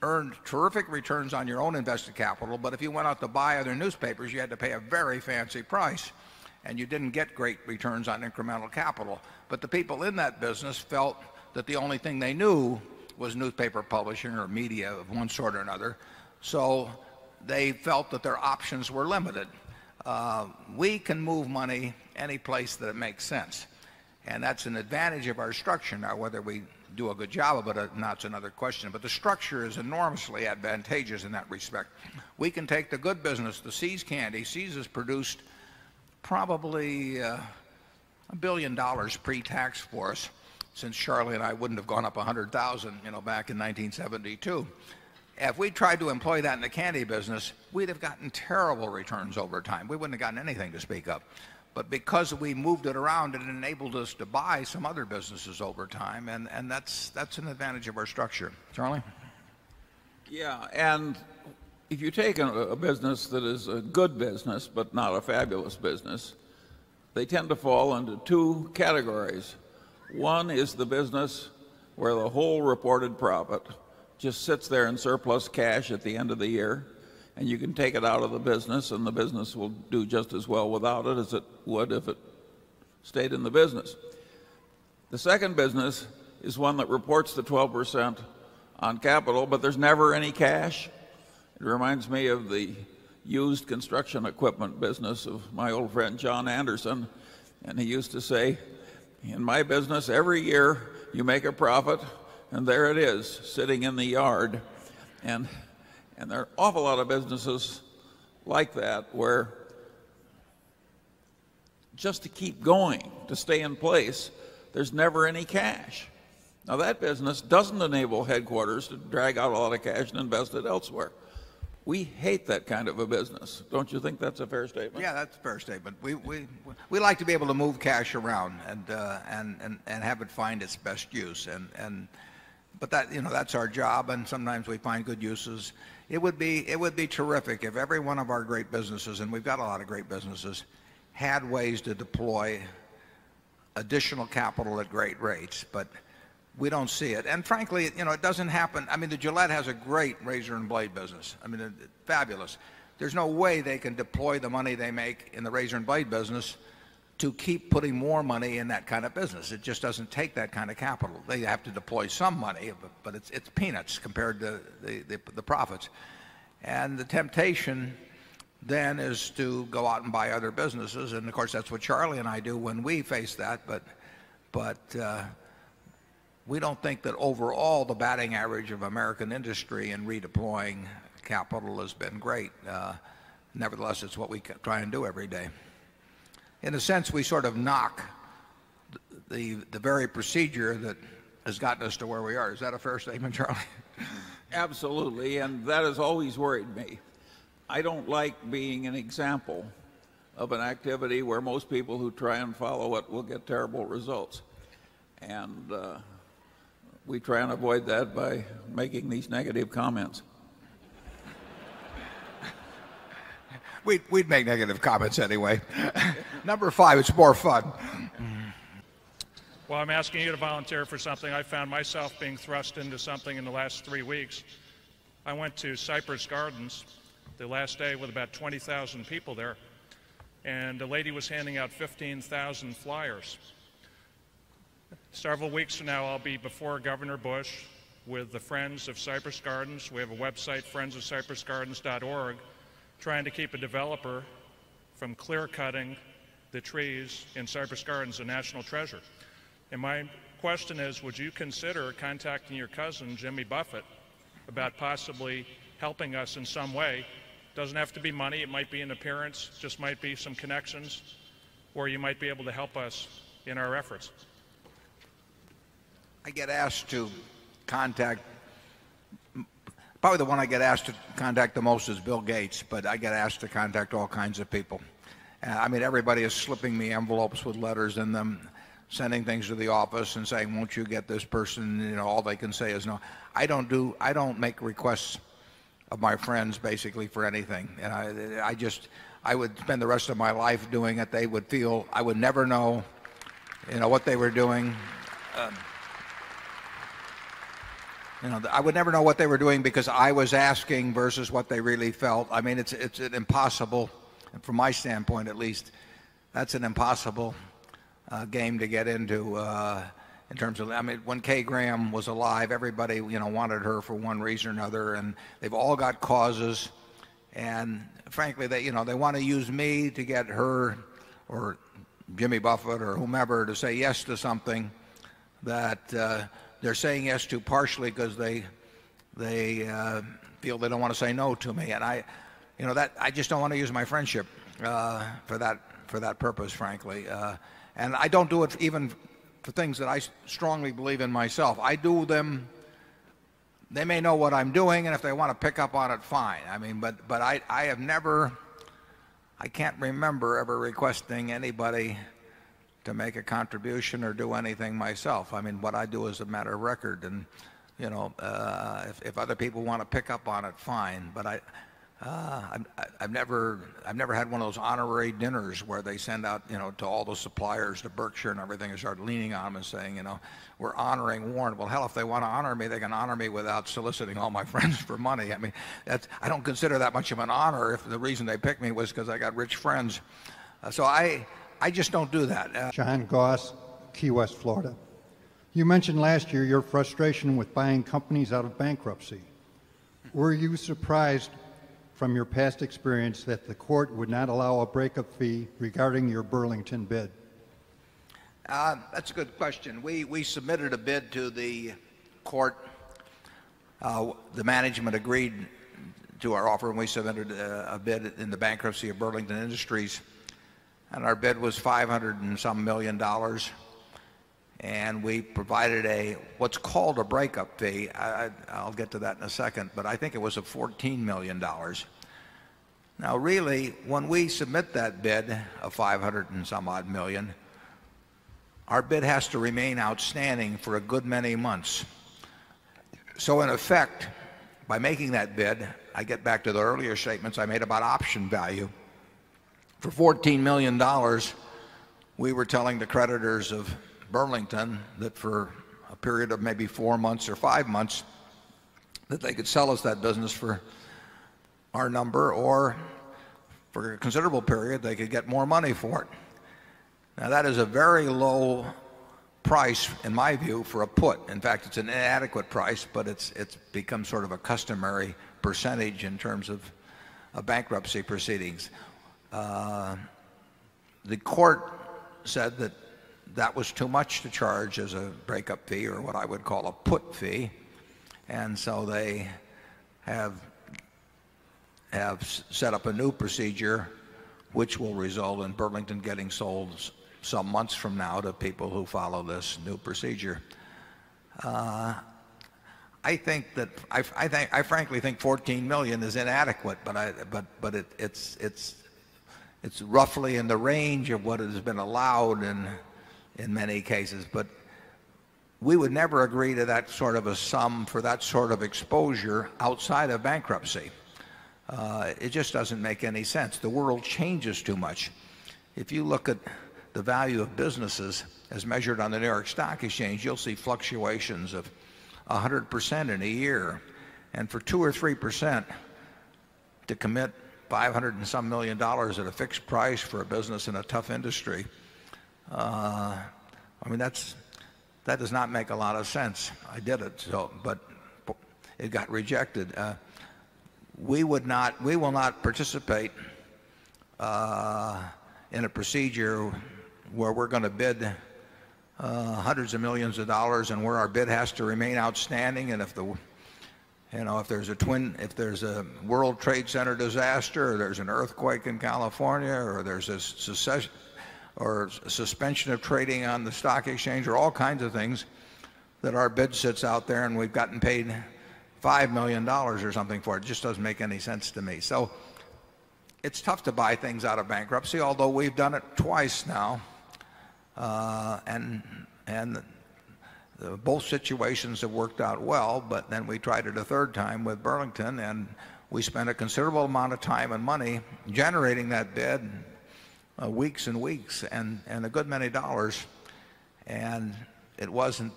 earned terrific returns on your own invested capital, but if you went out to buy other newspapers, you had to pay a very fancy price, and you didn't get great returns on incremental capital. But the people in that business felt that the only thing they knew was newspaper publishing or media of one sort or another, so they felt that their options were limited. We can move money any place that it makes sense, and that's an advantage of our structure. Now, whether we do a good job of it or not is another question, but the structure is enormously advantageous in that respect. We can take the good business, the See's Candy. See's has produced probably $1 billion pre-tax for us since Charlie and I wouldn't have gone up 100,000, you know, back in 1972. If we tried to employ that in the candy business, we'd have gotten terrible returns over time. We wouldn't have gotten anything to speak of. But because we moved it around, it enabled us to buy some other businesses over time, and that's an advantage of our structure. Charlie? Yeah, and if you take a business that is a good business but not a fabulous business, they tend to fall into two categories. One is the business where the whole reported profit just sits there in surplus cash at the end of the year, and you can take it out of the business, and the business will do just as well without it as it would if it stayed in the business. The second business is one that reports the 12% on capital, but there's never any cash. It reminds me of the used construction equipment business of my old friend John Anderson. And he used to say, in my business, every year you make a profit, and there it is, sitting in the yard. And there are an awful lot of businesses like that where just to keep going, to stay in place, there's never any cash. Now, that business doesn't enable headquarters to drag out a lot of cash and invest it elsewhere. We hate that kind of a business. Don't you think that's a fair statement? Yeah, that's a fair statement. We like to be able to move cash around and have it find its best use. But that's our job, and sometimes we find good uses. It would be terrific if every one of our great businesses, and we've got a lot of great businesses, had ways to deploy additional capital at great rates. But we don't see it. And frankly, it doesn't happen. I mean, the Gillette has a great razor and blade business. I mean, fabulous. There's no way they can deploy the money they make in the razor and blade business to keep putting more money in that kind of business. It just doesn't take that kind of capital. They have to deploy some money, but it's peanuts compared to the profits. And the temptation then is to go out and buy other businesses. And of course, that's what Charlie and I do when we face that. But we don't think that overall the batting average of American industry in redeploying capital has been great. Nevertheless, it's what we try and do every day. In a sense, we sort of knock the very procedure that has gotten us to where we are. Is that a fair statement, Charlie? Absolutely, and that has always worried me. I don't like being an example of an activity where most people who try and follow it will get terrible results. And we try and avoid that by making these negative comments. We'd make negative comments anyway. Number 5, it's more fun. Well, I'm asking you to volunteer for something. I found myself being thrust into something in the last 3 weeks. I went to Cypress Gardens the last day with about 20,000 people there, and a lady was handing out 15,000 flyers. Several weeks from now, I'll be before Governor Bush with the Friends of Cypress Gardens. We have a website, friendsofcypressgardens.org, trying to keep a developer from clear-cutting the trees in Cypress Gardens, a national treasure. And my question is, would you consider contacting your cousin, Jimmy Buffett, about possibly helping us in some way? Doesn't have to be money. It might be an appearance, just might be some connections, or you might be able to help us in our efforts. I get asked to contact, probably the one I get asked to contact the most is Bill Gates, but I get asked to contact all kinds of people. I mean, everybody is slipping me envelopes with letters in them, sending things to the office and saying, won't you get this person? All they can say is no. I don't make requests of my friends basically for anything. And I would spend the rest of my life doing it. They would feel I would never know, what they were doing. I would never know what they were doing because I was asking versus what they really felt. I mean, it's an impossible, and from my standpoint at least, that's an impossible game to get into in terms of, I mean, when Kay Graham was alive, everybody, wanted her for one reason or another, and they've all got causes, and frankly, they want to use me to get her or Jimmy Buffett or whomever to say yes to something that they're saying yes to partially because they feel they don't want to say no to me, and I just don't want to use my friendship for that purpose, frankly. And I don't do it even for things that I strongly believe in myself. I do them. They may know what I'm doing, and if they want to pick up on it, fine. I mean, but I have never. I can't remember ever requesting anybody to make a contribution or do anything myself. I mean, what I do is a matter of record, and if other people want to pick up on it, fine. But I've never had one of those honorary dinners where they send out to all the suppliers to Berkshire and everything and start leaning on them and saying we're honoring Warren. Well, hell, if they want to honor me, they can honor me without soliciting all my friends for money. I mean, I don't consider that much of an honor if the reason they picked me was because I got rich friends. So I just don't do that. John Goss, Key West, Florida. You mentioned last year your frustration with buying companies out of bankruptcy. Were you surprised from your past experience that the court would not allow a breakup fee regarding your Burlington bid? That's a good question. We submitted a bid to the court. The management agreed to our offer, and we submitted a bid in the bankruptcy of Burlington Industries. And our bid was $500 and some million. And we provided what's called a breakup fee. I'll get to that in a second, but I think it was $14 million. Now, really, when we submit that bid of 500 and some odd million, our bid has to remain outstanding for a good many months. So, in effect, by making that bid, I get back to the earlier statements I made about option value. For $14 million, we were telling the creditors of Burlington that for a period of maybe 4 months or 5 months that they could sell us that business for our number, or for a considerable period they could get more money for it. Now that is a very low price in my view for a put. In fact, it's an inadequate price, but it's become sort of a customary percentage in terms of bankruptcy proceedings. The court said that that was too much to charge as a breakup fee, or what I would call a put fee, and so they have set up a new procedure which will result in Burlington getting sold some months from now to people who follow this new procedure. I frankly think 14 million is inadequate, but it's roughly in the range of what has been allowed in many cases. But we would never agree to that sort of a sum for that sort of exposure outside of bankruptcy. It just doesn't make any sense. The world changes too much. If you look at the value of businesses as measured on the New York Stock Exchange, you'll see fluctuations of 100% in a year. And for 2 or 3% to commit $500 and some million at a fixed price for a business in a tough industry, I mean, that does not make a lot of sense. I did it, but it got rejected. We will not participate in a procedure where we're going to bid hundreds of millions of dollars and where our bid has to remain outstanding. And if there's a World Trade Center disaster, or there's an earthquake in California, or there's a suspension of trading on the stock exchange, or all kinds of things, that our bid sits out there and we've gotten paid $5 million or something for it. It just doesn't make any sense to me. So it's tough to buy things out of bankruptcy, although we've done it twice now. Both situations have worked out well, but then we tried it a third time with Burlington, and we spent a considerable amount of time and money generating that bid, weeks and weeks, and a good many dollars, and it wasn't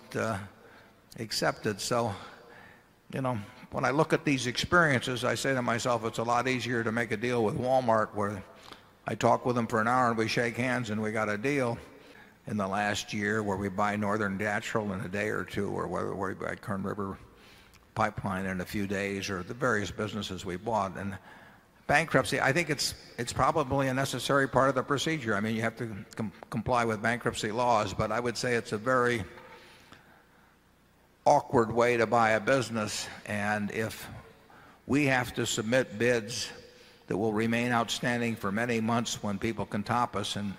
accepted. So, when I look at these experiences, I say to myself, it's a lot easier to make a deal with Walmart, where I talk with them for an hour and we shake hands and we got a deal, in the last year, where we buy Northern Natural in a day or two, or whether we buy Kern River Pipeline in a few days, or the various businesses we bought. And bankruptcy, I think it's probably a necessary part of the procedure. I mean, you have to comply with bankruptcy laws, but I would say it's a very awkward way to buy a business. And if we have to submit bids that will remain outstanding for many months when people can top us, and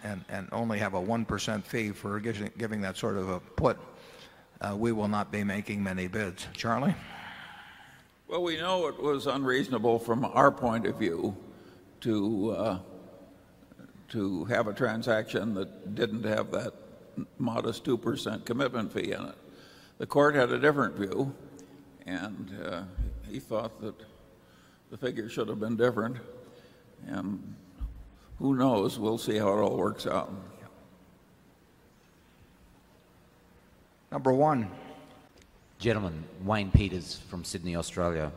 only have a 1% fee for giving that sort of a put, we will not be making many bids. Charlie? Well, we know it was unreasonable from our point of view to have a transaction that didn't have that modest 2% commitment fee in it. The court had a different view, and he thought that the figure should have been different. And who knows? We'll see how it all works out. Number one. Gentlemen, Wayne Peters from Sydney, Australia.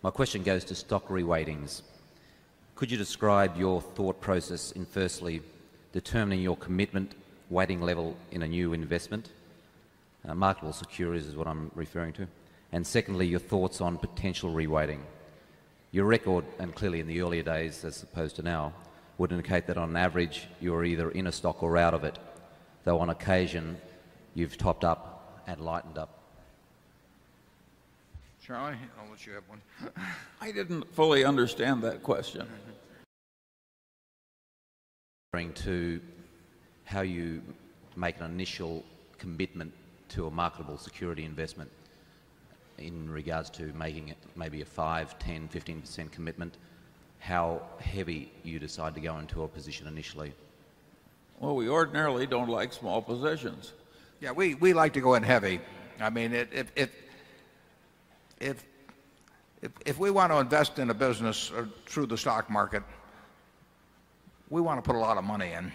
My question goes to stock reweightings. Could you describe your thought process in, firstly, determining your commitment weighting level in a new investment, Marketable securities is what I'm referring to. And secondly, your thoughts on potential reweighting. Your record, and clearly in the earlier days as opposed to now, would indicate that on average you're either in a stock or out of it, though on occasion you've topped up and lightened up. Charlie, I'll let you have one. I didn't fully understand that question. Referring to how you make an initial commitment to a marketable security investment in regards to making it maybe a 5, 10, 15% commitment, how heavy you decide to go into a position initially. Well, we ordinarily don't like small positions. Yeah, we like to go in heavy. I mean, if we want to invest in a business or through the stock market, we want to put a lot of money in.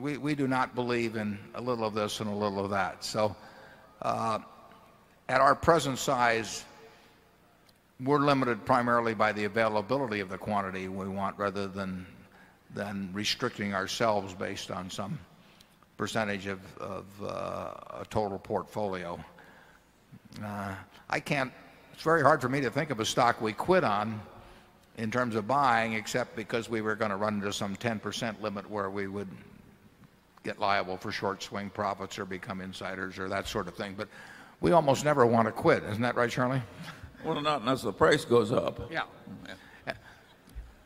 We do not believe in a little of this and a little of that. So at our present size, we're limited primarily by the availability of the quantity we want rather than restricting ourselves based on some percentage of a total portfolio. It's very hard for me to think of a stock we quit on in terms of buying, except because we were going to run into some 10% limit where we would get liable for short swing profits or become insiders or that sort of thing. But we almost never want to quit. Isn't that right, Charlie? Well, not unless the price goes up. Yeah.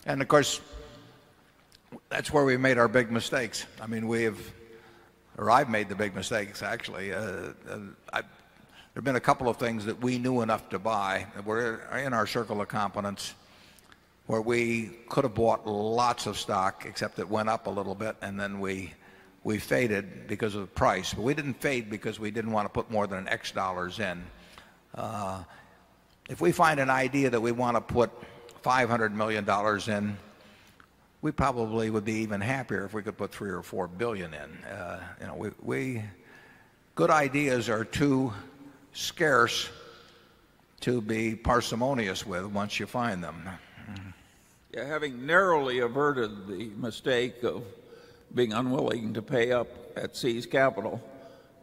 And of course, that's where we made our big mistakes. I mean, I've made the big mistakes, actually. There have been a couple of things that we knew enough to buy that were in our circle of competence where we could have bought lots of stock, except it went up a little bit, and then we faded because of the price. But we didn't fade because we didn't want to put more than an X dollars in. If we find an idea that we want to put $500 million in, we probably would be even happier if we could put 3 or 4 billion in. Good ideas are too scarce to be parsimonious with once you find them. Yeah, having narrowly averted the mistake of being unwilling to pay up at Seas Capital,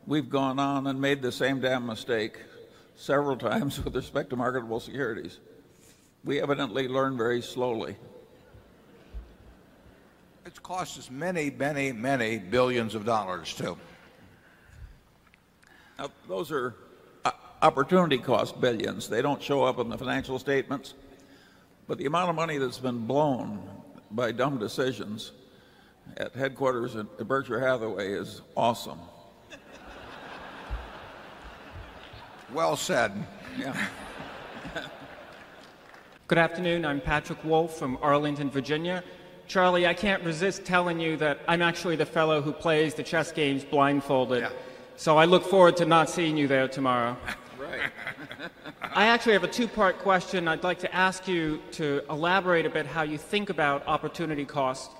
we've gone on and made the same damn mistake several times with respect to marketable securities. We evidently learn very slowly. It's cost us many, many, many billions of dollars, too. Now, those are opportunity cost billions. They don't show up in the financial statements. But the amount of money that's been blown by dumb decisions at headquarters at Berkshire Hathaway is awesome. Well said. Yeah. Good afternoon. I'm Patrick Wolf from Arlington, Virginia. Charlie, I can't resist telling you that I'm actually the fellow who plays the chess games blindfolded. Yeah. So I look forward to not seeing you there tomorrow. Right. I actually have a two-part question. I'd like to ask you to elaborate a bit how you think about opportunity cost.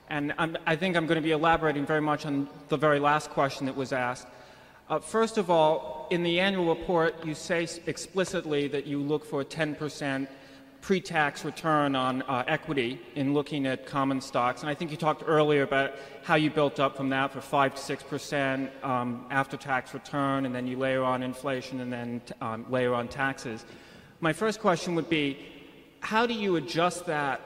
And I think I'm going to be elaborating very much on the very last question that was asked. First of all, in the annual report, you say explicitly that you look for a 10% pre-tax return on equity in looking at common stocks. And I think you talked earlier about how you built up from that for 5 to 6% after-tax return, and then you layer on inflation and then layer on taxes. My first question would be, how do you adjust that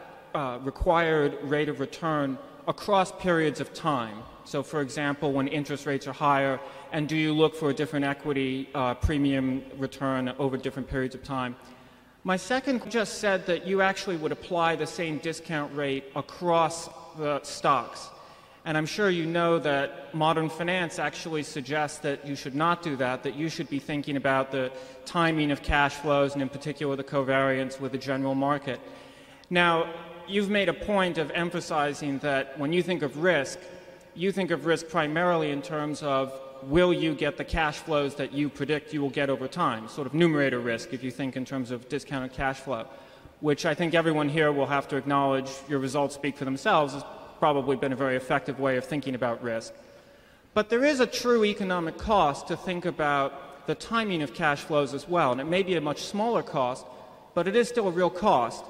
required rate of return across periods of time? So, for example, when interest rates are higher, and do you look for a different equity premium return over different periods of time? My second just said that you actually would apply the same discount rate across the stocks. And I'm sure you know that modern finance actually suggests that you should not do that you should be thinking about the timing of cash flows and in particular the covariance with the general market. Now, you've made a point of emphasizing that when you think of risk primarily in terms of will you get the cash flows that you predict you will get over time, sort of numerator risk if you think in terms of discounted cash flow, which I think everyone here will have to acknowledge your results speak for themselves has probably been a very effective way of thinking about risk. But there is a true economic cost to think about the timing of cash flows as well, and it may be a much smaller cost, but it is still a real cost.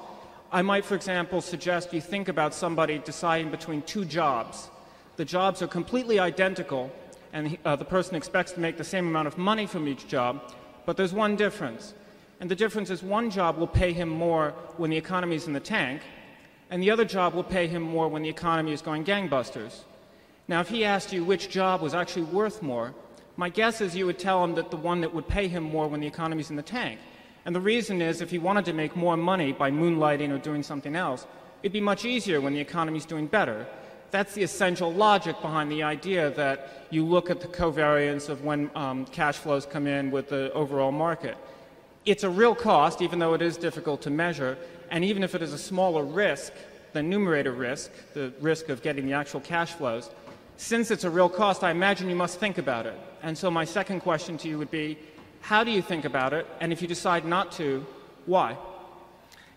I might, for example, suggest you think about somebody deciding between two jobs. The jobs are completely identical, and the person expects to make the same amount of money from each job, but there's one difference. And the difference is one job will pay him more when the economy is in the tank, and the other job will pay him more when the economy is going gangbusters. Now, if he asked you which job was actually worth more, my guess is you would tell him that the one that would pay him more when the economy is in the tank. And the reason is if he wanted to make more money by moonlighting or doing something else, it'd be much easier when the economy is doing better. That's the essential logic behind the idea that you look at the covariance of when cash flows come in with the overall market. It's a real cost, even though it is difficult to measure, and even if it is a smaller risk than numerator risk, the risk of getting the actual cash flows, since it's a real cost, I imagine you must think about it. And so my second question to you would be, how do you think about it? And if you decide not to, why?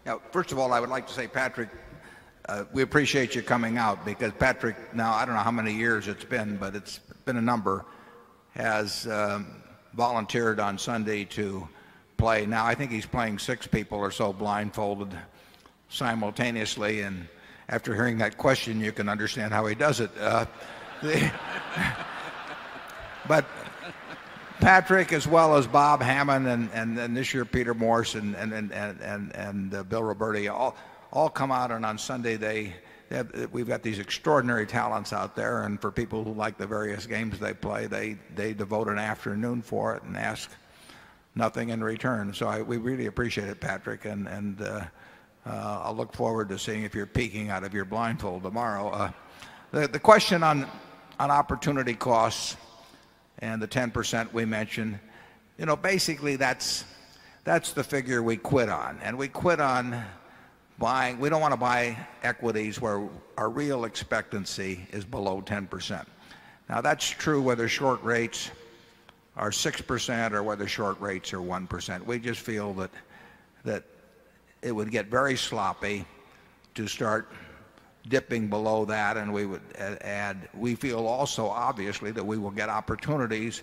Now, first of all, I would like to say, Patrick, we appreciate you coming out, because Patrick, now I don't know how many years it's been, but it's been a number, has volunteered on Sunday to play. Now I think he's playing 6 people or so blindfolded simultaneously, and after hearing that question you can understand how he does it. But Patrick, as well as Bob Hammond and this year Peter Morse and Bill Roberti, all come out, and on Sunday we've got these extraordinary talents out there, and for people who like the various games they play, they devote an afternoon for it and ask nothing in return. So we really appreciate it, Patrick, and I'll look forward to seeing if you're peeking out of your blindfold tomorrow. The question on opportunity costs and the 10% we mentioned, you know, basically that's the figure we quit on, and we quit on buying. We don't want to buy equities where our real expectancy is below 10%. Now that's true whether short rates are 6% or whether short rates are 1%. We just feel that it would get very sloppy to start dipping below that, and we would add. We feel also, obviously, that we will get opportunities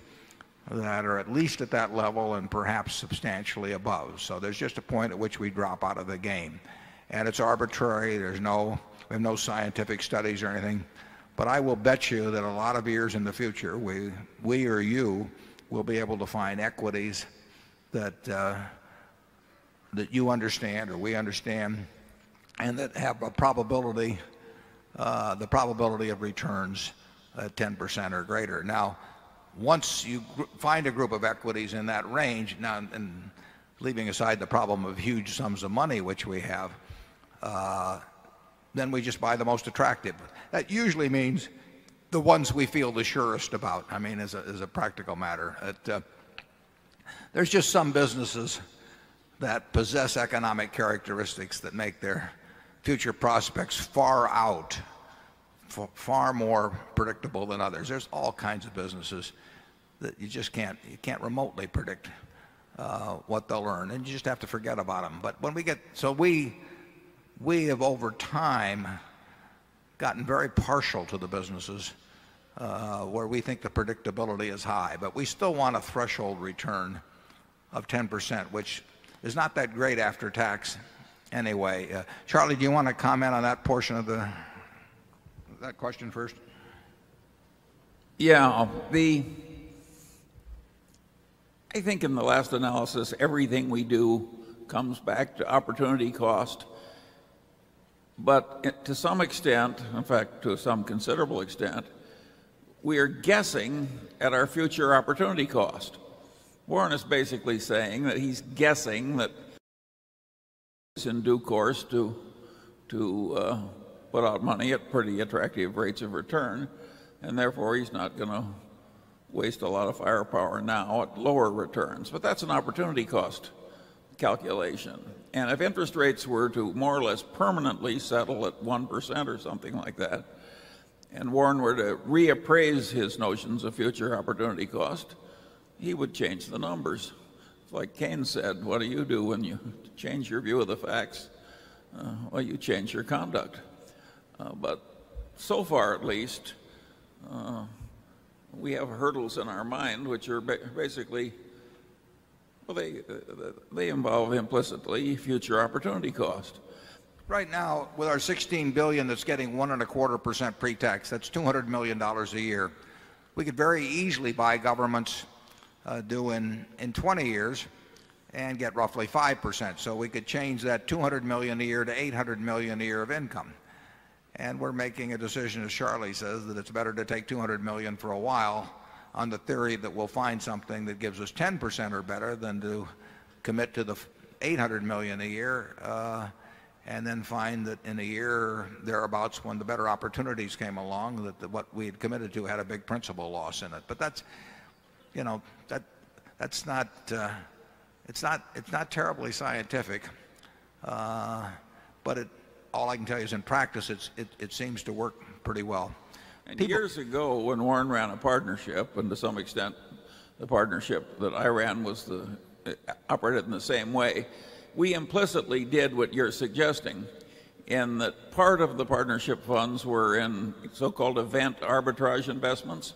that are at least at that level and perhaps substantially above. So there's just a point at which we drop out of the game, and it's arbitrary. We have no scientific studies or anything, but I will bet you that a lot of years in the future, we or you will be able to find equities that you understand or we understand, and that have a probability, the probability of returns at 10% or greater. Now, once you find a group of equities in that range, now, and leaving aside the problem of huge sums of money which we have, then we just buy the most attractive. That usually means the ones we feel the surest about. I mean, as a practical matter, there's just some businesses that possess economic characteristics that make their future prospects far more predictable than others. There's all kinds of businesses that you can't remotely predict what they'll earn, and you just have to forget about them. But when we have over time gotten very partial to the businesses where we think the predictability is high, but we still want a threshold return of 10%, which is not that great after tax anyway. Charlie, do you want to comment on that portion of that question first? Yeah, I think in the last analysis, everything we do comes back to opportunity cost. But to some extent, in fact, to some considerable extent, we are guessing at our future opportunity cost. Warren is basically saying that he's guessing that it's in due course to put out money at pretty attractive rates of return, and therefore he's not going to waste a lot of firepower now at lower returns. But that's an opportunity cost calculation. And if interest rates were to more or less permanently settle at 1% or something like that, and Warren were to reappraise his notions of future opportunity cost, he would change the numbers. It's like Keynes said, what do you do when you change your view of the facts? Well, you change your conduct. But so far, at least, we have hurdles in our mind which are basically, well, they involve implicitly future opportunity cost. Right now, with our $16 billion that's getting 1.25% pre-tax, that's $200 million a year. we could very easily buy governments due in 20 years and get roughly 5%. So we could change that $200 million a year to $800 million a year of income. And we're making a decision, as Charlie says, that it's better to take $200 million for a while on the theory that we'll find something that gives us 10% or better than to commit to the $800 million a year and then find that in a year thereabouts, when the better opportunities came along, that what we had committed to had a big principal loss in it. But that's, you know, that's not it's not terribly scientific, but all I can tell you is in practice it seems to work pretty well. And years ago, when Warren ran a partnership, and to some extent the partnership that I ran was operated in the same way, we implicitly did what you're suggesting, in that part of the partnership funds were in so-called event arbitrage investments,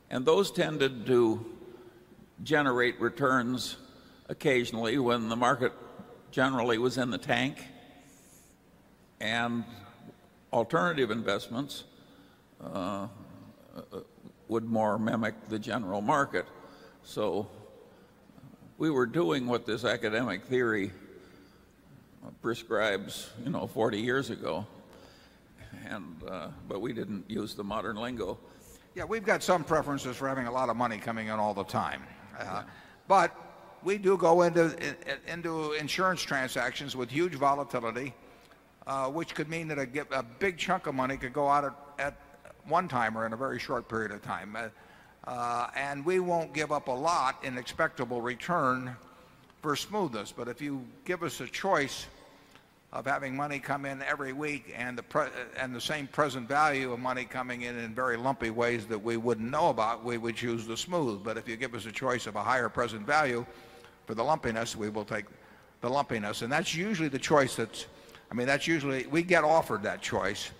and those tended to generate returns occasionally when the market generally was in the tank, and alternative investments would more mimic the general market. So we were doing what this academic theory prescribes, 40 years ago, but we didn't use the modern lingo. Yeah, we've got some preferences for having a lot of money coming in all the time, but we do go into insurance transactions with huge volatility, which could mean that a big chunk of money could go out at one time or in a very short period of time. And we won't give up a lot in expectable return for smoothness. But if you give us a choice of having money come in every week and the same present value of money coming in very lumpy ways that we wouldn't know about, we would choose the smooth. But if you give us a choice of a higher present value for the lumpiness, we will take the lumpiness. And that's usually the choice we get offered that choice.